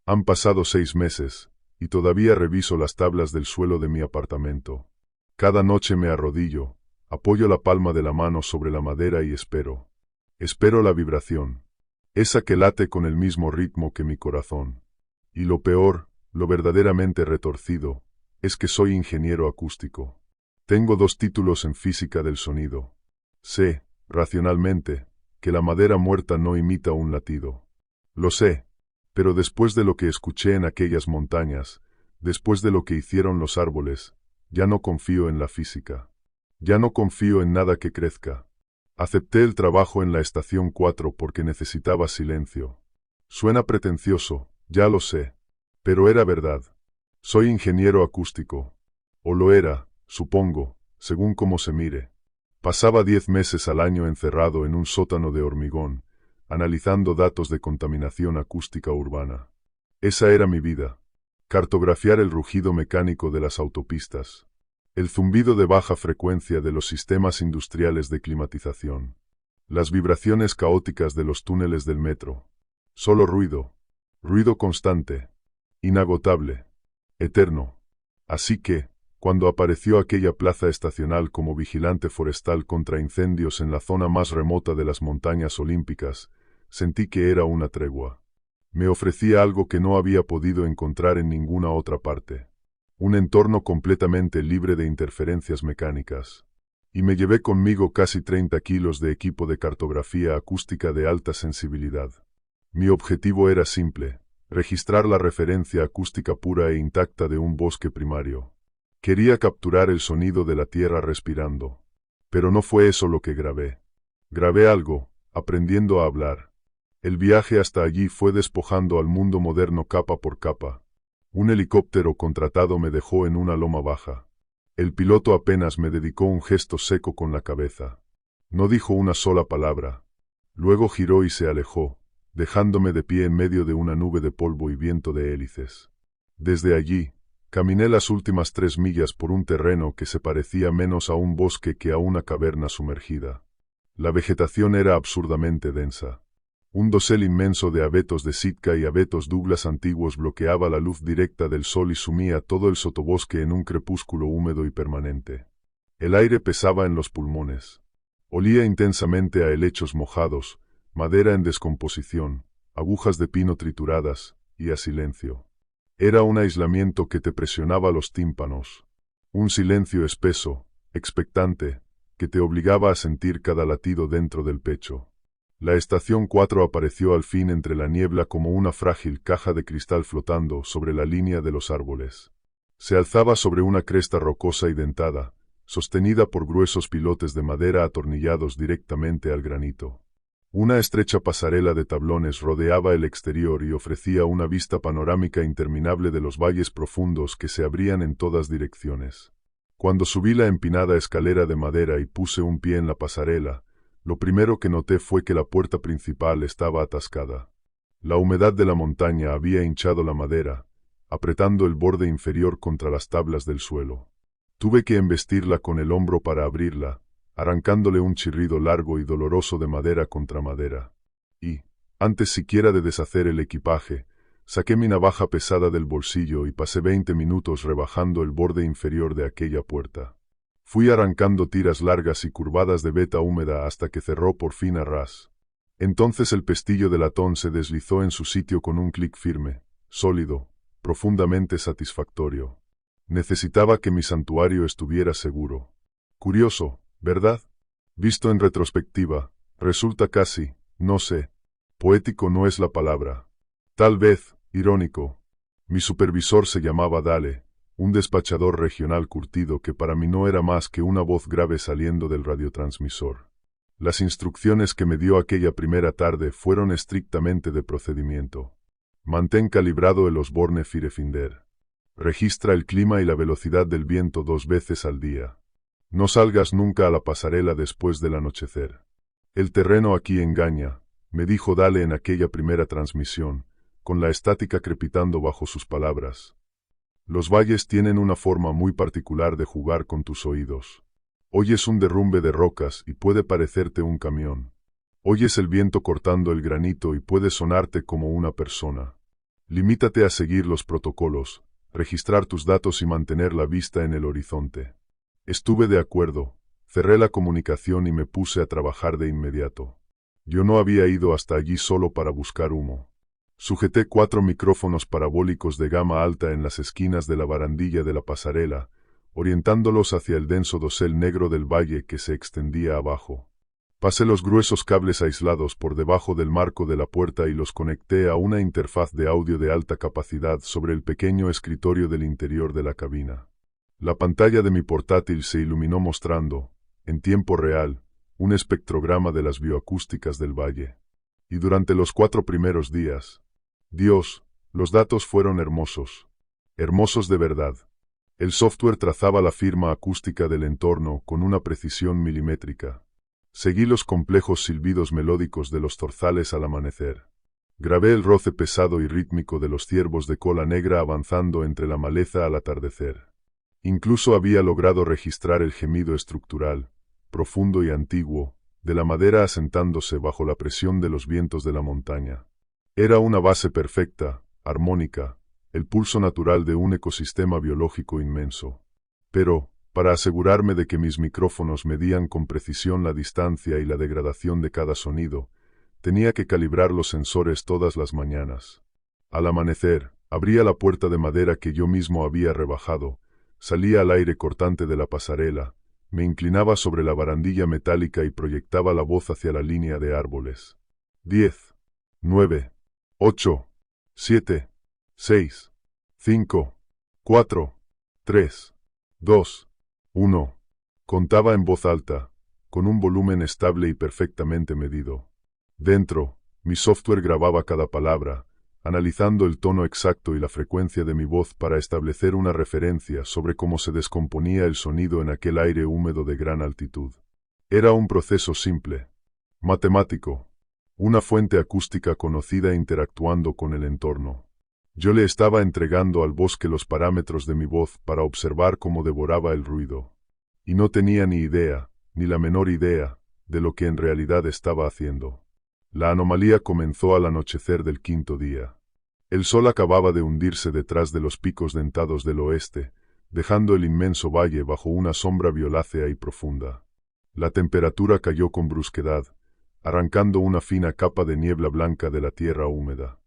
Han pasado 6 meses, y todavía reviso las tablas del suelo de mi apartamento. Cada noche me arrodillo, apoyo la palma de la mano sobre la madera y espero. Espero la vibración. Esa que late con el mismo ritmo que mi corazón. Y lo peor, lo verdaderamente retorcido, es que soy ingeniero acústico. Tengo 2 títulos en física del sonido. Sé, racionalmente, que la madera muerta no imita un latido. Lo sé, pero después de lo que escuché en aquellas montañas, después de lo que hicieron los árboles, ya no confío en la física. Ya no confío en nada que crezca. Acepté el trabajo en la estación 4 porque necesitaba silencio. Suena pretencioso, ya lo sé, pero era verdad. Soy ingeniero acústico. O lo era, supongo, según cómo se mire. Pasaba 10 meses al año encerrado en un sótano de hormigón, analizando datos de contaminación acústica urbana. Esa era mi vida. Cartografiar el rugido mecánico de las autopistas. El zumbido de baja frecuencia de los sistemas industriales de climatización. Las vibraciones caóticas de los túneles del metro. Solo ruido. Ruido constante. Inagotable. Eterno. Así que, cuando apareció aquella plaza estacional como vigilante forestal contra incendios en la zona más remota de las montañas olímpicas, sentí que era una tregua. Me ofrecía algo que no había podido encontrar en ninguna otra parte. Un entorno completamente libre de interferencias mecánicas. Y me llevé conmigo casi 30 kilos de equipo de cartografía acústica de alta sensibilidad. Mi objetivo era simple: registrar la referencia acústica pura e intacta de un bosque primario. Quería capturar el sonido de la tierra respirando. Pero no fue eso lo que grabé. Grabé algo, aprendiendo a hablar. El viaje hasta allí fue despojando al mundo moderno capa por capa. Un helicóptero contratado me dejó en una loma baja. El piloto apenas me dedicó un gesto seco con la cabeza. No dijo una sola palabra. Luego giró y se alejó, dejándome de pie en medio de una nube de polvo y viento de hélices. Desde allí, caminé las últimas 3 millas por un terreno que se parecía menos a un bosque que a una caverna sumergida. La vegetación era absurdamente densa. Un dosel inmenso de abetos de Sitka y abetos Douglas antiguos bloqueaba la luz directa del sol y sumía todo el sotobosque en un crepúsculo húmedo y permanente. El aire pesaba en los pulmones. Olía intensamente a helechos mojados, madera en descomposición, agujas de pino trituradas, y a silencio. Era un aislamiento que te presionaba los tímpanos. Un silencio espeso, expectante, que te obligaba a sentir cada latido dentro del pecho. La estación 4 apareció al fin entre la niebla como una frágil caja de cristal flotando sobre la línea de los árboles. Se alzaba sobre una cresta rocosa y dentada, sostenida por gruesos pilotes de madera atornillados directamente al granito. Una estrecha pasarela de tablones rodeaba el exterior y ofrecía una vista panorámica interminable de los valles profundos que se abrían en todas direcciones. Cuando subí la empinada escalera de madera y puse un pie en la pasarela, lo primero que noté fue que la puerta principal estaba atascada. La humedad de la montaña había hinchado la madera, apretando el borde inferior contra las tablas del suelo. Tuve que embestirla con el hombro para abrirla, arrancándole un chirrido largo y doloroso de madera contra madera. Y, antes siquiera de deshacer el equipaje, saqué mi navaja pesada del bolsillo y pasé 20 minutos rebajando el borde inferior de aquella puerta. Fui arrancando tiras largas y curvadas de veta húmeda hasta que cerró por fin a ras. Entonces el pestillo de latón se deslizó en su sitio con un clic firme, sólido, profundamente satisfactorio. Necesitaba que mi santuario estuviera seguro. Curioso, ¿verdad? Visto en retrospectiva, resulta casi, no sé, poético no es la palabra. Tal vez, irónico. Mi supervisor se llamaba Dale, un despachador regional curtido que para mí no era más que una voz grave saliendo del radiotransmisor. Las instrucciones que me dio aquella primera tarde fueron estrictamente de procedimiento. Mantén calibrado el Osborne Firefinder. Registra el clima y la velocidad del viento 2 veces al día. No salgas nunca a la pasarela después del anochecer. El terreno aquí engaña, me dijo Dale en aquella primera transmisión, con la estática crepitando bajo sus palabras. Los valles tienen una forma muy particular de jugar con tus oídos. Oyes un derrumbe de rocas y puede parecerte un camión. Oyes el viento cortando el granito y puede sonarte como una persona. Limítate a seguir los protocolos, registrar tus datos y mantener la vista en el horizonte. Estuve de acuerdo, cerré la comunicación y me puse a trabajar de inmediato. Yo no había ido hasta allí solo para buscar humo. Sujeté 4 micrófonos parabólicos de gama alta en las esquinas de la barandilla de la pasarela, orientándolos hacia el denso dosel negro del valle que se extendía abajo. Pasé los gruesos cables aislados por debajo del marco de la puerta y los conecté a una interfaz de audio de alta capacidad sobre el pequeño escritorio del interior de la cabina. La pantalla de mi portátil se iluminó mostrando, en tiempo real, un espectrograma de las bioacústicas del valle. Y durante los 4 primeros días, Dios, los datos fueron hermosos. Hermosos de verdad. El software trazaba la firma acústica del entorno con una precisión milimétrica. Seguí los complejos silbidos melódicos de los zorzales al amanecer. Grabé el roce pesado y rítmico de los ciervos de cola negra avanzando entre la maleza al atardecer. Incluso había logrado registrar el gemido estructural, profundo y antiguo, de la madera asentándose bajo la presión de los vientos de la montaña. Era una base perfecta, armónica, el pulso natural de un ecosistema biológico inmenso. Pero, para asegurarme de que mis micrófonos medían con precisión la distancia y la degradación de cada sonido, tenía que calibrar los sensores todas las mañanas. Al amanecer, abría la puerta de madera que yo mismo había rebajado, salía al aire cortante de la pasarela, me inclinaba sobre la barandilla metálica y proyectaba la voz hacia la línea de árboles. 10, 9, 8, 7, 6, 5, 4, 3, 2, 1. Contaba en voz alta, con un volumen estable y perfectamente medido. Dentro, mi software grababa cada palabra, analizando el tono exacto y la frecuencia de mi voz para establecer una referencia sobre cómo se descomponía el sonido en aquel aire húmedo de gran altitud. Era un proceso simple, matemático, una fuente acústica conocida interactuando con el entorno. Yo le estaba entregando al bosque los parámetros de mi voz para observar cómo devoraba el ruido. Y no tenía ni idea, ni la menor idea, de lo que en realidad estaba haciendo. La anomalía comenzó al anochecer del 5.º día. El sol acababa de hundirse detrás de los picos dentados del oeste, dejando el inmenso valle bajo una sombra violácea y profunda. La temperatura cayó con brusquedad, arrancando una fina capa de niebla blanca de la tierra húmeda.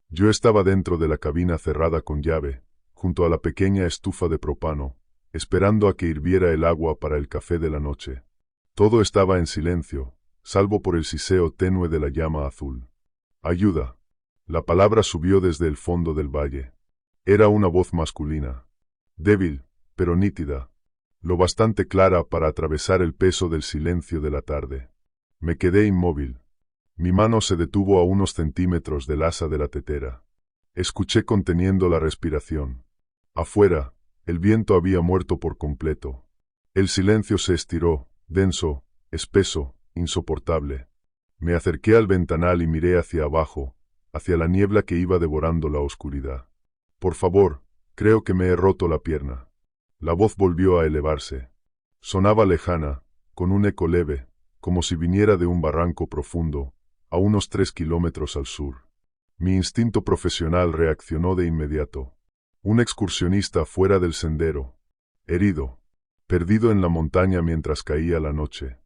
Yo estaba dentro de la cabina cerrada con llave, junto a la pequeña estufa de propano, esperando a que hirviera el agua para el café de la noche. Todo estaba en silencio, salvo por el siseo tenue de la llama azul. «Ayuda». La palabra subió desde el fondo del valle. Era una voz masculina. Débil, pero nítida. Lo bastante clara para atravesar el peso del silencio de la tarde. Me quedé inmóvil. Mi mano se detuvo a unos centímetros del asa de la tetera. Escuché conteniendo la respiración. Afuera, el viento había muerto por completo. El silencio se estiró, denso, espeso, insoportable. Me acerqué al ventanal y miré hacia abajo, hacia la niebla que iba devorando la oscuridad. «Por favor, creo que me he roto la pierna». La voz volvió a elevarse. Sonaba lejana, con un eco leve, como si viniera de un barranco profundo, a unos 3 kilómetros al sur. Mi instinto profesional reaccionó de inmediato. Un excursionista fuera del sendero. Herido. Perdido en la montaña mientras caía la noche.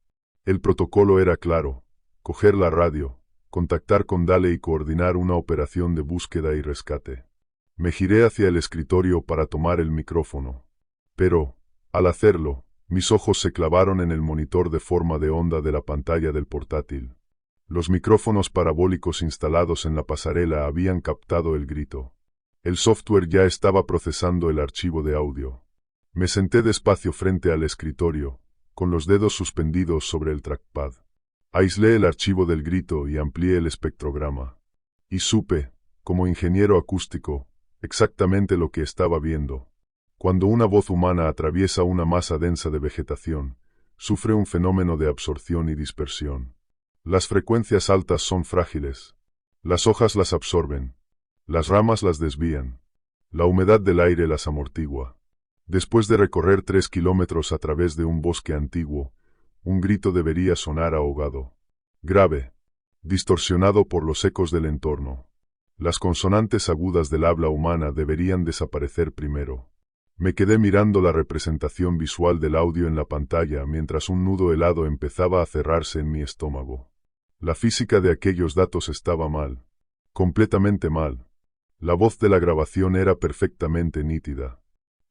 El protocolo era claro. Coger la radio, contactar con Dale y coordinar una operación de búsqueda y rescate. Me giré hacia el escritorio para tomar el micrófono. Pero, al hacerlo, mis ojos se clavaron en el monitor de forma de onda de la pantalla del portátil. Los micrófonos parabólicos instalados en la pasarela habían captado el grito. El software ya estaba procesando el archivo de audio. Me senté despacio frente al escritorio, con los dedos suspendidos sobre el trackpad. Aislé el archivo del grito y amplié el espectrograma. Y supe, como ingeniero acústico, exactamente lo que estaba viendo. Cuando una voz humana atraviesa una masa densa de vegetación, sufre un fenómeno de absorción y dispersión. Las frecuencias altas son frágiles. Las hojas las absorben. Las ramas las desvían. La humedad del aire las amortigua. Después de recorrer 3 kilómetros a través de un bosque antiguo, un grito debería sonar ahogado. Grave. Distorsionado por los ecos del entorno. Las consonantes agudas del habla humana deberían desaparecer primero. Me quedé mirando la representación visual del audio en la pantalla mientras un nudo helado empezaba a cerrarse en mi estómago. La física de aquellos datos estaba mal. Completamente mal. La voz de la grabación era perfectamente nítida.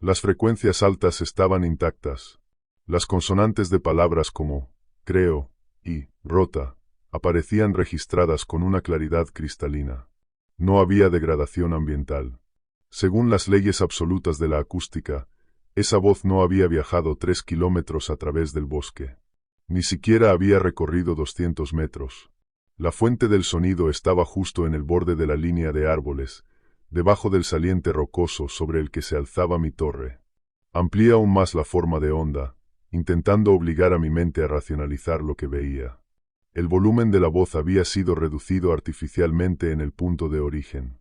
Las frecuencias altas estaban intactas. Las consonantes de palabras como creo y rota aparecían registradas con una claridad cristalina. No había degradación ambiental. Según las leyes absolutas de la acústica, esa voz no había viajado 3 kilómetros a través del bosque. Ni siquiera había recorrido 200 metros. La fuente del sonido estaba justo en el borde de la línea de árboles, debajo del saliente rocoso sobre el que se alzaba mi torre. Amplié aún más la forma de onda, intentando obligar a mi mente a racionalizar lo que veía. El volumen de la voz había sido reducido artificialmente en el punto de origen.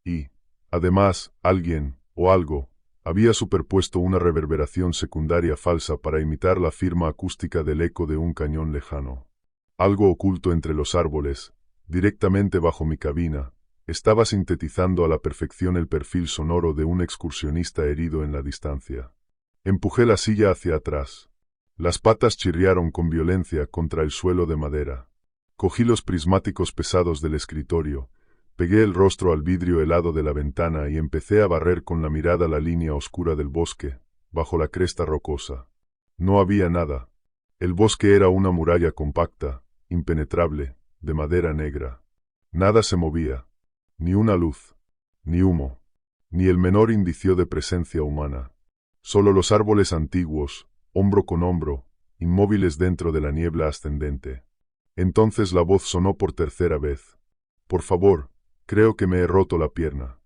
Y, además, alguien, o algo, había superpuesto una reverberación secundaria falsa para imitar la firma acústica del eco de un cañón lejano. Algo oculto entre los árboles, directamente bajo mi cabina, estaba sintetizando a la perfección el perfil sonoro de un excursionista herido en la distancia. Empujé la silla hacia atrás. Las patas chirriaron con violencia contra el suelo de madera. Cogí los prismáticos pesados del escritorio, pegué el rostro al vidrio helado de la ventana y empecé a barrer con la mirada la línea oscura del bosque, bajo la cresta rocosa. No había nada. El bosque era una muralla compacta, impenetrable, de madera negra. Nada se movía. Ni una luz, ni humo, ni el menor indicio de presencia humana. Solo los árboles antiguos, hombro con hombro, inmóviles dentro de la niebla ascendente. Entonces la voz sonó por tercera vez. Por favor, creo que me he roto la pierna.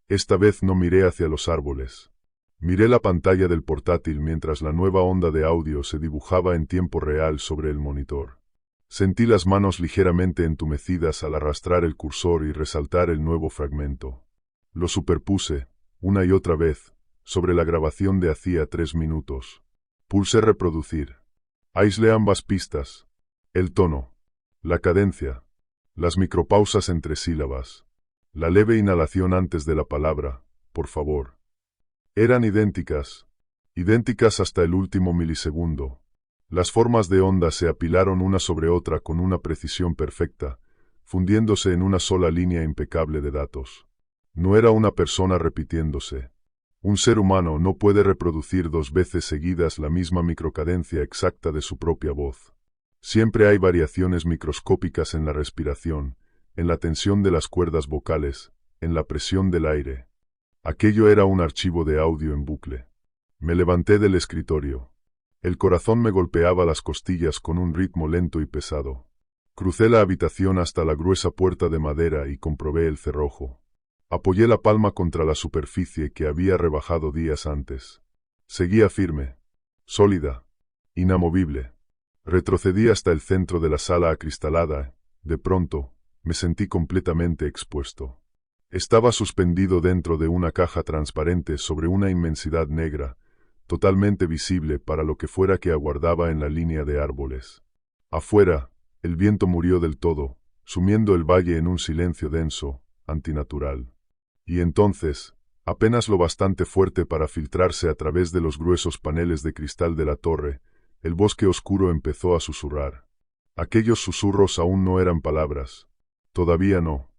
Esta vez no miré hacia los árboles. Miré la pantalla del portátil mientras la nueva onda de audio se dibujaba en tiempo real sobre el monitor. Sentí las manos ligeramente entumecidas al arrastrar el cursor y resaltar el nuevo fragmento. Lo superpuse, una y otra vez, sobre la grabación de hacía 3 minutos. Pulsé reproducir. Aislé ambas pistas. El tono. La cadencia. Las micropausas entre sílabas. La leve inhalación antes de la palabra, por favor. Eran idénticas. Idénticas hasta el último milisegundo. Las formas de onda se apilaron una sobre otra con una precisión perfecta, fundiéndose en una sola línea impecable de datos. No era una persona repitiéndose. Un ser humano no puede reproducir 2 veces seguidas la misma microcadencia exacta de su propia voz. Siempre hay variaciones microscópicas en la respiración, en la tensión de las cuerdas vocales, en la presión del aire. Aquello era un archivo de audio en bucle. Me levanté del escritorio. El corazón me golpeaba las costillas con un ritmo lento y pesado. Crucé la habitación hasta la gruesa puerta de madera y comprobé el cerrojo. Apoyé la palma contra la superficie que había rebajado días antes. Seguía firme, sólida, inamovible. Retrocedí hasta el centro de la sala acristalada. De pronto, me sentí completamente expuesto. Estaba suspendido dentro de una caja transparente sobre una inmensidad negra, totalmente visible para lo que fuera que aguardaba en la línea de árboles. Afuera, el viento murió del todo, sumiendo el valle en un silencio denso, antinatural. Y entonces, apenas lo bastante fuerte para filtrarse a través de los gruesos paneles de cristal de la torre, el bosque oscuro empezó a susurrar. Aquellos susurros aún no eran palabras. Todavía no.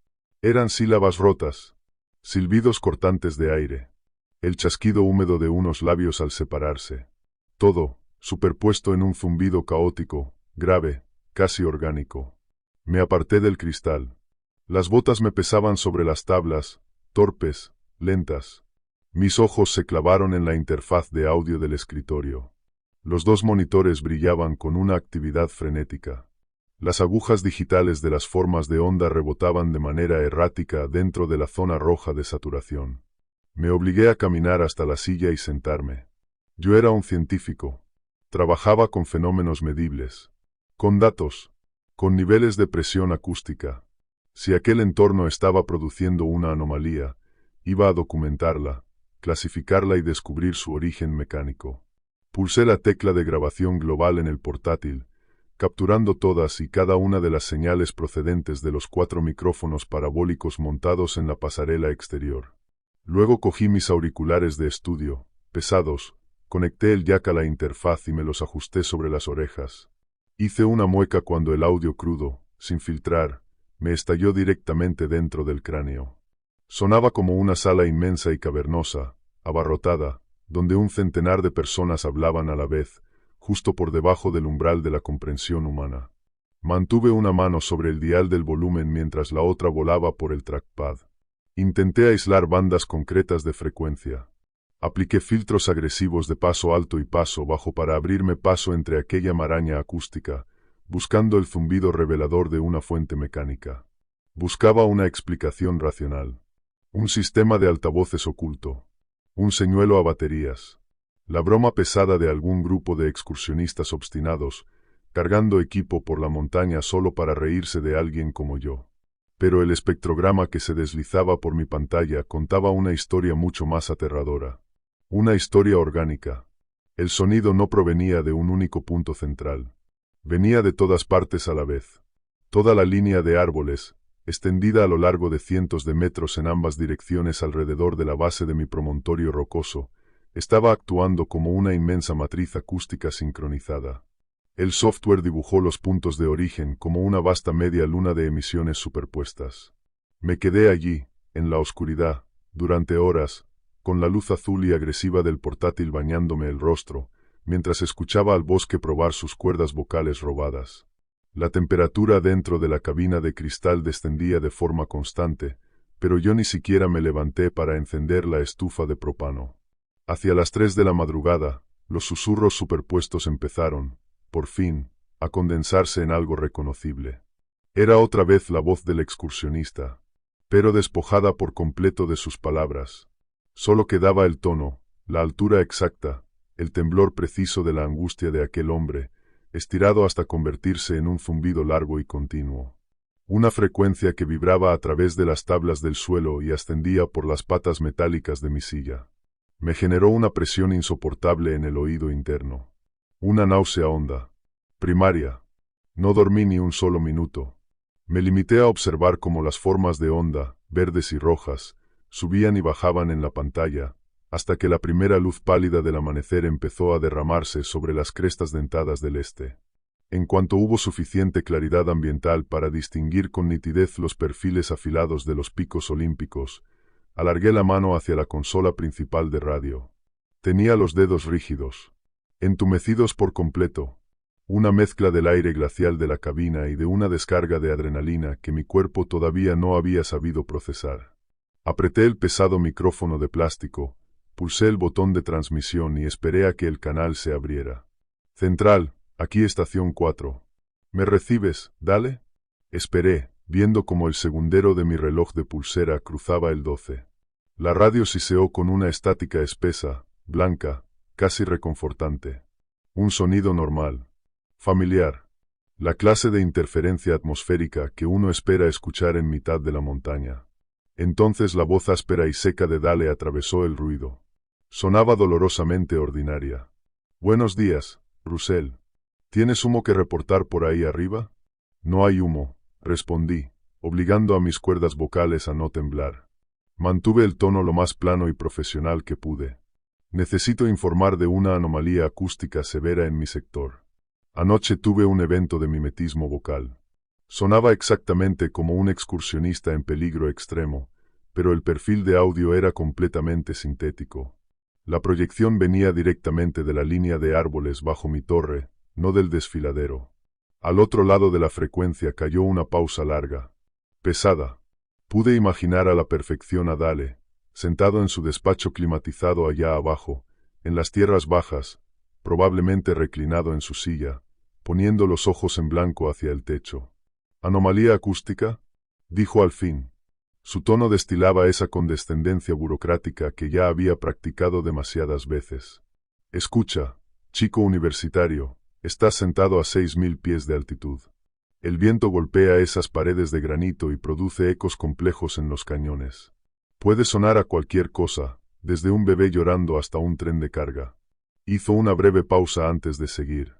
Eran sílabas rotas, silbidos cortantes de aire. El chasquido húmedo de unos labios al separarse. Todo, superpuesto en un zumbido caótico, grave, casi orgánico. Me aparté del cristal. Las botas me pesaban sobre las tablas, torpes, lentas. Mis ojos se clavaron en la interfaz de audio del escritorio. Los 2 monitores brillaban con una actividad frenética. Las agujas digitales de las formas de onda rebotaban de manera errática dentro de la zona roja de saturación. Me obligué a caminar hasta la silla y sentarme. Yo era un científico. Trabajaba con fenómenos medibles, con datos, con niveles de presión acústica. Si aquel entorno estaba produciendo una anomalía, iba a documentarla, clasificarla y descubrir su origen mecánico. Pulsé la tecla de grabación global en el portátil, capturando todas y cada una de las señales procedentes de los 4 micrófonos parabólicos montados en la pasarela exterior. Luego cogí mis auriculares de estudio, pesados, conecté el jack a la interfaz y me los ajusté sobre las orejas. Hice una mueca cuando el audio crudo, sin filtrar, me estalló directamente dentro del cráneo. Sonaba como una sala inmensa y cavernosa, abarrotada, donde un centenar de personas hablaban a la vez, justo por debajo del umbral de la comprensión humana. Mantuve una mano sobre el dial del volumen mientras la otra volaba por el trackpad. Intenté aislar bandas concretas de frecuencia. Apliqué filtros agresivos de paso alto y paso bajo para abrirme paso entre aquella maraña acústica, buscando el zumbido revelador de una fuente mecánica. Buscaba una explicación racional. Un sistema de altavoces oculto. Un señuelo a baterías. La broma pesada de algún grupo de excursionistas obstinados, cargando equipo por la montaña solo para reírse de alguien como yo. Pero el espectrograma que se deslizaba por mi pantalla contaba una historia mucho más aterradora. Una historia orgánica. El sonido no provenía de un único punto central. Venía de todas partes a la vez. Toda la línea de árboles, extendida a lo largo de cientos de metros en ambas direcciones alrededor de la base de mi promontorio rocoso, estaba actuando como una inmensa matriz acústica sincronizada. El software dibujó los puntos de origen como una vasta media luna de emisiones superpuestas. Me quedé allí, en la oscuridad, durante horas, con la luz azul y agresiva del portátil bañándome el rostro, mientras escuchaba al bosque probar sus cuerdas vocales robadas. La temperatura dentro de la cabina de cristal descendía de forma constante, pero yo ni siquiera me levanté para encender la estufa de propano. Hacia las 3 de la madrugada, los susurros superpuestos empezaron, por fin, a condensarse en algo reconocible. Era otra vez la voz del excursionista, pero despojada por completo de sus palabras. Solo quedaba el tono, la altura exacta, el temblor preciso de la angustia de aquel hombre, estirado hasta convertirse en un zumbido largo y continuo. Una frecuencia que vibraba a través de las tablas del suelo y ascendía por las patas metálicas de mi silla. Me generó una presión insoportable en el oído interno. Una náusea honda. Primaria. No dormí ni un solo minuto. Me limité a observar cómo las formas de onda, verdes y rojas, subían y bajaban en la pantalla, hasta que la primera luz pálida del amanecer empezó a derramarse sobre las crestas dentadas del este. En cuanto hubo suficiente claridad ambiental para distinguir con nitidez los perfiles afilados de los picos olímpicos, alargué la mano hacia la consola principal de radio. Tenía los dedos rígidos, entumecidos por completo, una mezcla del aire glacial de la cabina y de una descarga de adrenalina que mi cuerpo todavía no había sabido procesar. Apreté el pesado micrófono de plástico, pulsé el botón de transmisión y esperé a que el canal se abriera. Central, aquí estación 4. ¿Me recibes, Dale? Esperé, viendo cómo el segundero de mi reloj de pulsera cruzaba el 12. La radio siseó con una estática espesa, blanca, casi reconfortante. Un sonido normal. Familiar. La clase de interferencia atmosférica que uno espera escuchar en mitad de la montaña. Entonces la voz áspera y seca de Dale atravesó el ruido. Sonaba dolorosamente ordinaria. Buenos días, Russell. ¿Tienes humo que reportar por ahí arriba? No hay humo, respondí, obligando a mis cuerdas vocales a no temblar. Mantuve el tono lo más plano y profesional que pude. Necesito informar de una anomalía acústica severa en mi sector. Anoche tuve un evento de mimetismo vocal. Sonaba exactamente como un excursionista en peligro extremo, pero el perfil de audio era completamente sintético. La proyección venía directamente de la línea de árboles bajo mi torre, no del desfiladero. Al otro lado de la frecuencia cayó una pausa larga, pesada. Pude imaginar a la perfección a Dale, sentado en su despacho climatizado allá abajo, en las tierras bajas, probablemente reclinado en su silla, poniendo los ojos en blanco hacia el techo. ¿Anomalía acústica?, dijo al fin. Su tono destilaba esa condescendencia burocrática que ya había practicado demasiadas veces. Escucha, chico universitario, estás sentado a 6.000 pies de altitud. El viento golpea esas paredes de granito y produce ecos complejos en los cañones. Puede sonar a cualquier cosa, desde un bebé llorando hasta un tren de carga. Hizo una breve pausa antes de seguir.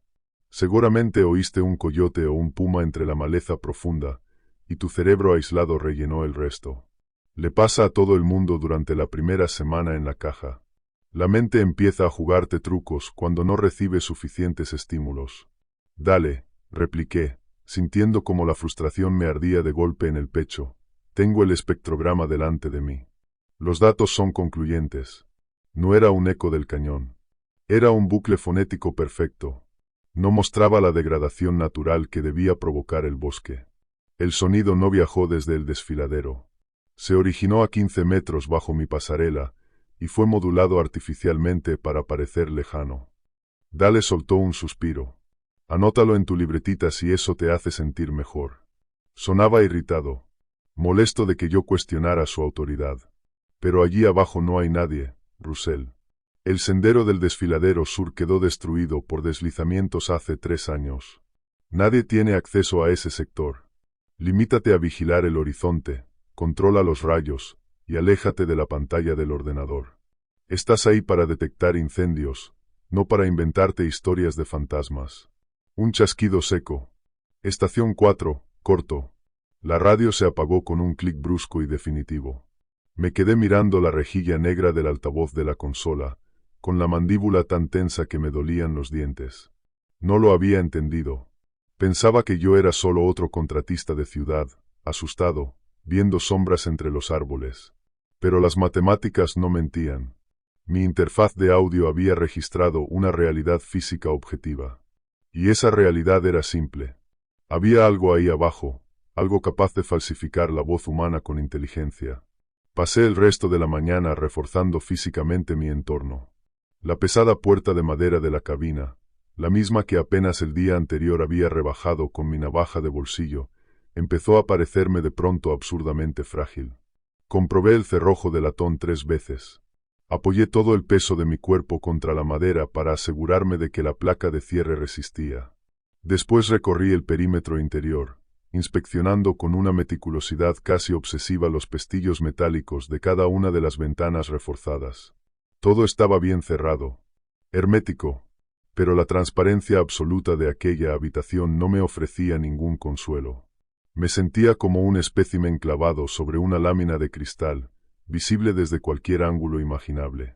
Seguramente oíste un coyote o un puma entre la maleza profunda, y tu cerebro aislado rellenó el resto. Le pasa a todo el mundo durante la primera semana en la caja. La mente empieza a jugarte trucos cuando no recibe suficientes estímulos. Dale, repliqué, sintiendo como la frustración me ardía de golpe en el pecho. Tengo el espectrograma delante de mí. Los datos son concluyentes. No era un eco del cañón. Era un bucle fonético perfecto. No mostraba la degradación natural que debía provocar el bosque. El sonido no viajó desde el desfiladero. Se originó a 15 metros bajo mi pasarela y fue modulado artificialmente para parecer lejano. Dale soltó un suspiro. Anótalo en tu libretita si eso te hace sentir mejor. Sonaba irritado, molesto de que yo cuestionara su autoridad. Pero allí abajo no hay nadie, Russell. El sendero del desfiladero sur quedó destruido por deslizamientos hace 3 años. Nadie tiene acceso a ese sector. Limítate a vigilar el horizonte, controla los rayos, y aléjate de la pantalla del ordenador. Estás ahí para detectar incendios, no para inventarte historias de fantasmas. Un chasquido seco. Estación 4, corto. La radio se apagó con un clic brusco y definitivo. Me quedé mirando la rejilla negra del altavoz de la consola, con la mandíbula tan tensa que me dolían los dientes. No lo había entendido. Pensaba que yo era solo otro contratista de ciudad, asustado, viendo sombras entre los árboles. Pero las matemáticas no mentían. Mi interfaz de audio había registrado una realidad física objetiva. Y esa realidad era simple. Había algo ahí abajo, algo capaz de falsificar la voz humana con inteligencia. Pasé el resto de la mañana reforzando físicamente mi entorno. La pesada puerta de madera de la cabina, la misma que apenas el día anterior había rebajado con mi navaja de bolsillo, empezó a parecerme de pronto absurdamente frágil. Comprobé el cerrojo de latón 3 veces. Apoyé todo el peso de mi cuerpo contra la madera para asegurarme de que la placa de cierre resistía. Después recorrí el perímetro interior, inspeccionando con una meticulosidad casi obsesiva los pestillos metálicos de cada una de las ventanas reforzadas. Todo estaba bien cerrado, hermético, pero la transparencia absoluta de aquella habitación no me ofrecía ningún consuelo. Me sentía como un espécimen clavado sobre una lámina de cristal, visible desde cualquier ángulo imaginable.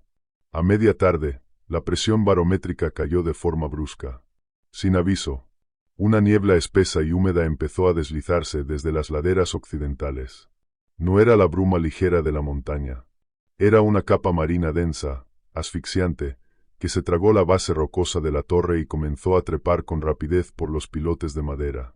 A media tarde, la presión barométrica cayó de forma brusca. Sin aviso, una niebla espesa y húmeda empezó a deslizarse desde las laderas occidentales. No era la bruma ligera de la montaña. Era una capa marina densa, asfixiante, que se tragó la base rocosa de la torre y comenzó a trepar con rapidez por los pilotes de madera.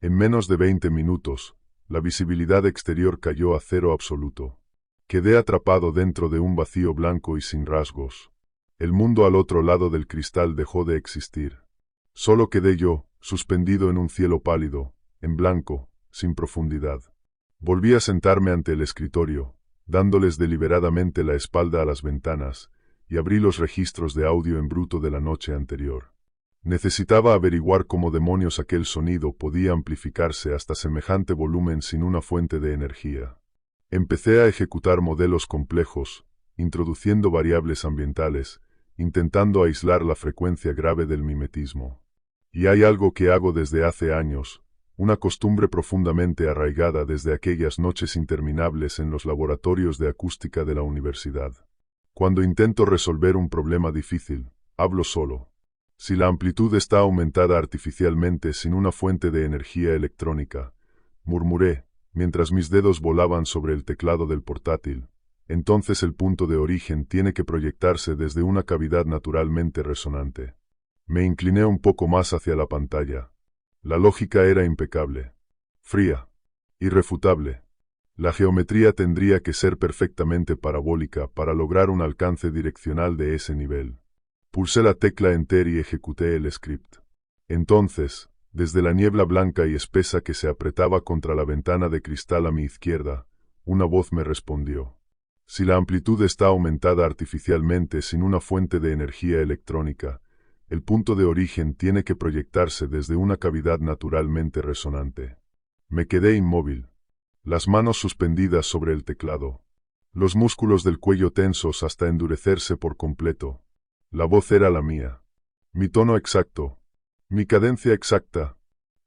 En menos de 20 minutos, la visibilidad exterior cayó a cero absoluto. Quedé atrapado dentro de un vacío blanco y sin rasgos. El mundo al otro lado del cristal dejó de existir. Solo quedé yo, suspendido en un cielo pálido, en blanco, sin profundidad. Volví a sentarme ante el escritorio, dándoles deliberadamente la espalda a las ventanas, y abrí los registros de audio en bruto de la noche anterior. Necesitaba averiguar cómo demonios aquel sonido podía amplificarse hasta semejante volumen sin una fuente de energía. Empecé a ejecutar modelos complejos, introduciendo variables ambientales, intentando aislar la frecuencia grave del mimetismo. Y hay algo que hago desde hace años, una costumbre profundamente arraigada desde aquellas noches interminables en los laboratorios de acústica de la universidad. Cuando intento resolver un problema difícil, hablo solo. Si la amplitud está aumentada artificialmente sin una fuente de energía electrónica, murmuré, mientras mis dedos volaban sobre el teclado del portátil, entonces el punto de origen tiene que proyectarse desde una cavidad naturalmente resonante. Me incliné un poco más hacia la pantalla. La lógica era impecable, fría, irrefutable. La geometría tendría que ser perfectamente parabólica para lograr un alcance direccional de ese nivel. Pulsé la tecla Enter y ejecuté el script. Entonces, desde la niebla blanca y espesa que se apretaba contra la ventana de cristal a mi izquierda, una voz me respondió. Si la amplitud está aumentada artificialmente sin una fuente de energía electrónica, el punto de origen tiene que proyectarse desde una cavidad naturalmente resonante. Me quedé inmóvil, las manos suspendidas sobre el teclado, los músculos del cuello tensos hasta endurecerse por completo. La voz era la mía. Mi tono exacto, Mi cadencia exacta,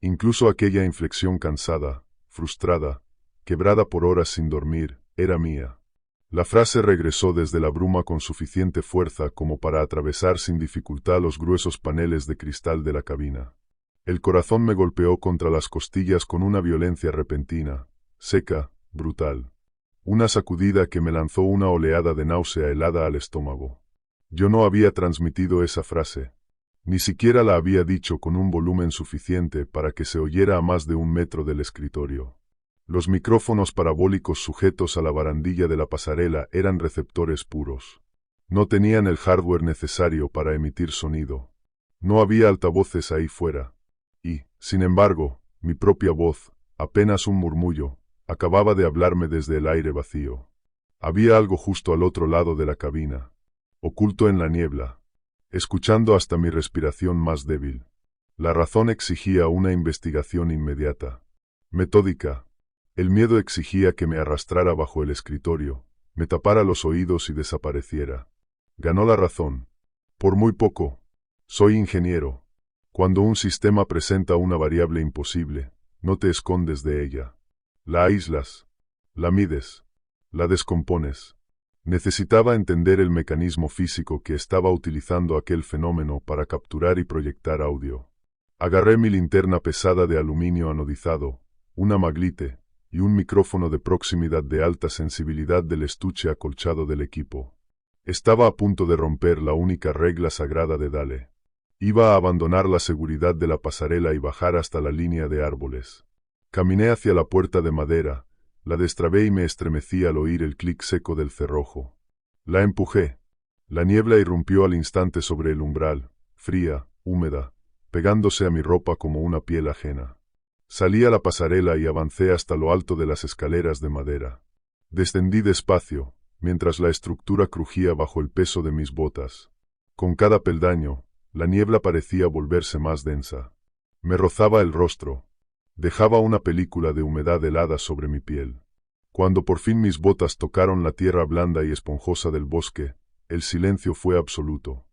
incluso aquella inflexión cansada, frustrada, quebrada por horas sin dormir, era mía. La frase regresó desde la bruma con suficiente fuerza como para atravesar sin dificultad los gruesos paneles de cristal de la cabina. El corazón me golpeó contra las costillas con una violencia repentina, seca, brutal. Una sacudida que me lanzó una oleada de náusea helada al estómago. Yo no había transmitido esa frase. Ni siquiera la había dicho con un volumen suficiente para que se oyera a más de 1 metro del escritorio. Los micrófonos parabólicos sujetos a la barandilla de la pasarela eran receptores puros. No tenían el hardware necesario para emitir sonido. No había altavoces ahí fuera. Y, sin embargo, mi propia voz, apenas un murmullo, acababa de hablarme desde el aire vacío. Había algo justo al otro lado de la cabina, oculto en la niebla, escuchando hasta mi respiración más débil. La razón exigía una investigación inmediata, metódica. El miedo exigía que me arrastrara bajo el escritorio, me tapara los oídos y desapareciera. Ganó la razón. Por muy poco. Soy ingeniero. Cuando un sistema presenta una variable imposible, no te escondes de ella. La aíslas, la mides, la descompones. Necesitaba entender el mecanismo físico que estaba utilizando aquel fenómeno para capturar y proyectar audio. Agarré mi linterna pesada de aluminio anodizado, una maglite, y un micrófono de proximidad de alta sensibilidad del estuche acolchado del equipo. Estaba a punto de romper la única regla sagrada de Dale. Iba a abandonar la seguridad de la pasarela y bajar hasta la línea de árboles. Caminé hacia la puerta de madera, la destrabé y me estremecí al oír el clic seco del cerrojo. La empujé. La niebla irrumpió al instante sobre el umbral, fría, húmeda, pegándose a mi ropa como una piel ajena. Salí a la pasarela y avancé hasta lo alto de las escaleras de madera. Descendí despacio, mientras la estructura crujía bajo el peso de mis botas. Con cada peldaño, la niebla parecía volverse más densa. Me rozaba el rostro. Dejaba una película de humedad helada sobre mi piel. Cuando por fin mis botas tocaron la tierra blanda y esponjosa del bosque, el silencio fue absoluto.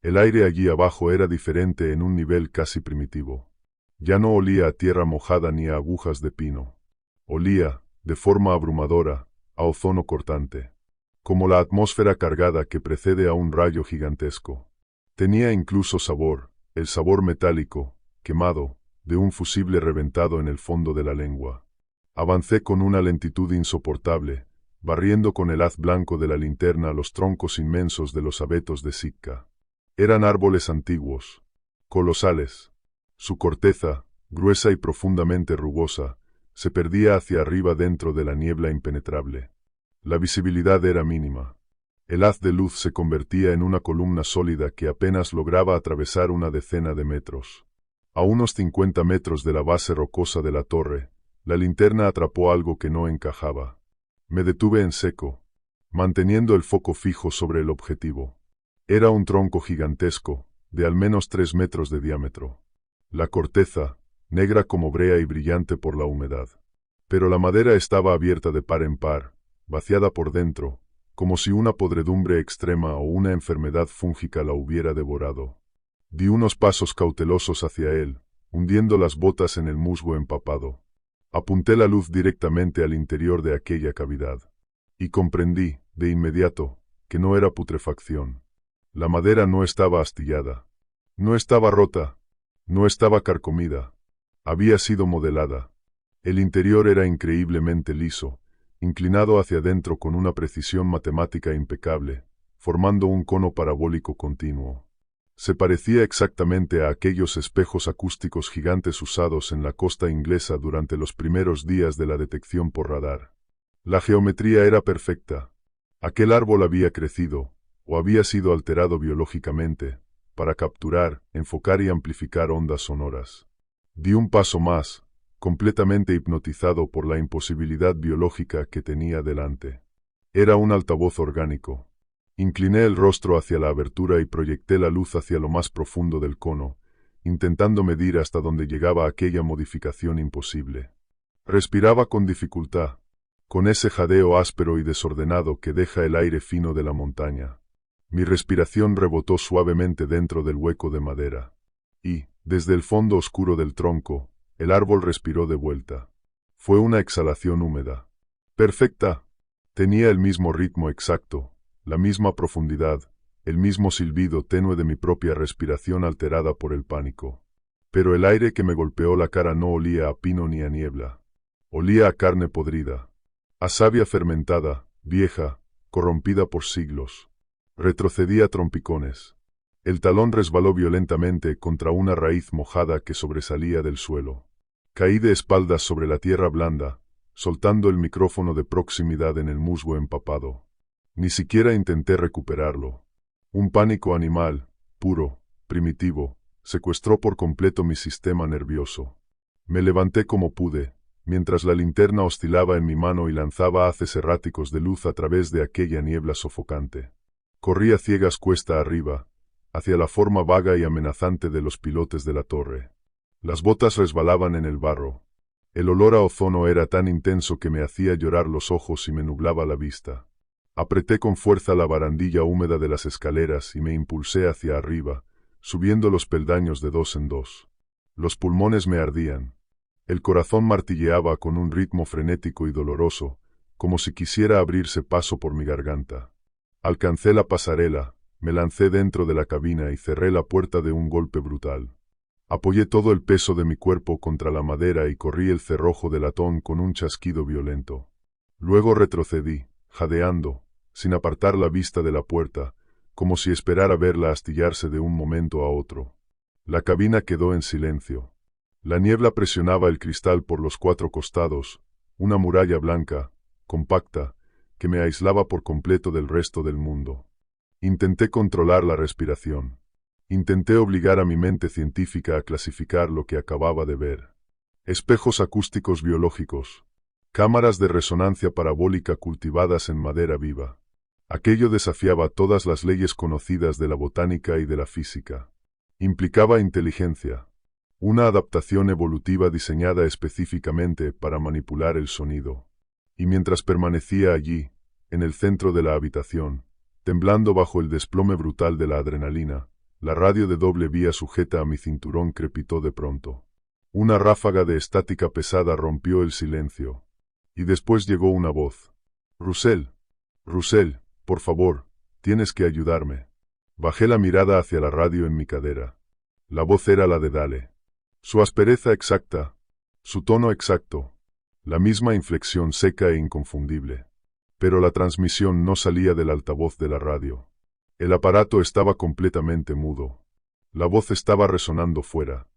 El aire allí abajo era diferente en un nivel casi primitivo. Ya no olía a tierra mojada ni a agujas de pino. Olía, de forma abrumadora, a ozono cortante. Como la atmósfera cargada que precede a un rayo gigantesco. Tenía incluso sabor, el sabor metálico, quemado, de un fusible reventado en el fondo de la lengua. Avancé con una lentitud insoportable, barriendo con el haz blanco de la linterna los troncos inmensos de los abetos de Sitka. Eran árboles antiguos, colosales. Su corteza, gruesa y profundamente rugosa, se perdía hacia arriba dentro de la niebla impenetrable. La visibilidad era mínima. El haz de luz se convertía en una columna sólida que apenas lograba atravesar una decena de metros. A unos 50 metros de la base rocosa de la torre, la linterna atrapó algo que no encajaba. Me detuve en seco, manteniendo el foco fijo sobre el objetivo. Era un tronco gigantesco, de al menos 3 metros de diámetro. La corteza, negra como brea y brillante por la humedad. Pero la madera estaba abierta de par en par, vaciada por dentro, como si una podredumbre extrema o una enfermedad fúngica la hubiera devorado. Di unos pasos cautelosos hacia él, hundiendo las botas en el musgo empapado. Apunté la luz directamente al interior de aquella cavidad. Y comprendí, de inmediato, que no era putrefacción. La madera no estaba astillada. No estaba rota. No estaba carcomida. Había sido modelada. El interior era increíblemente liso, inclinado hacia adentro con una precisión matemática impecable, formando un cono parabólico continuo. Se parecía exactamente a aquellos espejos acústicos gigantes usados en la costa inglesa durante los primeros días de la detección por radar. La geometría era perfecta. Aquel árbol había crecido, o había sido alterado biológicamente, para capturar, enfocar y amplificar ondas sonoras. Di un paso más, completamente hipnotizado por la imposibilidad biológica que tenía delante. Era un altavoz orgánico. Incliné el rostro hacia la abertura y proyecté la luz hacia lo más profundo del cono, intentando medir hasta dónde llegaba aquella modificación imposible. Respiraba con dificultad, con ese jadeo áspero y desordenado que deja el aire fino de la montaña. Mi respiración rebotó suavemente dentro del hueco de madera. Y, Desde el fondo oscuro del tronco, el árbol respiró de vuelta. Fue una exhalación húmeda. Perfecta. Tenía el mismo ritmo exacto, la misma profundidad, el mismo silbido tenue de mi propia respiración alterada por el pánico. Pero el aire que me golpeó la cara no olía a pino ni a niebla. Olía a carne podrida, a savia fermentada, vieja, corrompida por siglos. Retrocedí a trompicones. El talón resbaló violentamente contra una raíz mojada que sobresalía del suelo. Caí de espaldas sobre la tierra blanda, soltando el micrófono de proximidad en el musgo empapado. Ni siquiera intenté recuperarlo. Un pánico animal, puro, primitivo, secuestró por completo mi sistema nervioso. Me levanté como pude, mientras la linterna oscilaba en mi mano y lanzaba haces erráticos de luz a través de aquella niebla sofocante. Corrí a ciegas cuesta arriba, hacia la forma vaga y amenazante de los pilotes de la torre. Las botas resbalaban en el barro. El olor a ozono era tan intenso que me hacía llorar los ojos y me nublaba la vista. Apreté con fuerza la barandilla húmeda de las escaleras y me impulsé hacia arriba, subiendo los peldaños de dos en dos. Los pulmones me ardían. El corazón martilleaba con un ritmo frenético y doloroso, como si quisiera abrirse paso por mi garganta. Alcancé la pasarela, me lancé dentro de la cabina y cerré la puerta de un golpe brutal. Apoyé todo el peso de mi cuerpo contra la madera y corrí el cerrojo de latón con un chasquido violento. Luego retrocedí, jadeando, sin apartar la vista de la puerta, como si esperara verla astillarse de un momento a otro. La cabina quedó en silencio. La niebla presionaba el cristal por los cuatro costados, una muralla blanca, compacta, que me aislaba por completo del resto del mundo. Intenté controlar la respiración. Intenté obligar a mi mente científica a clasificar lo que acababa de ver. Espejos acústicos biológicos. Cámaras de resonancia parabólica cultivadas en madera viva. Aquello desafiaba todas las leyes conocidas de la botánica y de la física. Implicaba inteligencia. Una adaptación evolutiva diseñada específicamente para manipular el sonido. Y mientras permanecía allí, en el centro de la habitación, temblando bajo el desplome brutal de la adrenalina, la radio de doble vía sujeta a mi cinturón crepitó de pronto. Una ráfaga de estática pesada rompió el silencio. Y después llegó una voz. «Russell, Russell, por favor, tienes que ayudarme». Bajé la mirada hacia la radio en mi cadera. La voz era la de Dale. Su aspereza exacta, su tono exacto, la misma inflexión seca e inconfundible. Pero la transmisión no salía del altavoz de la radio. El aparato estaba completamente mudo. La voz estaba resonando fuera.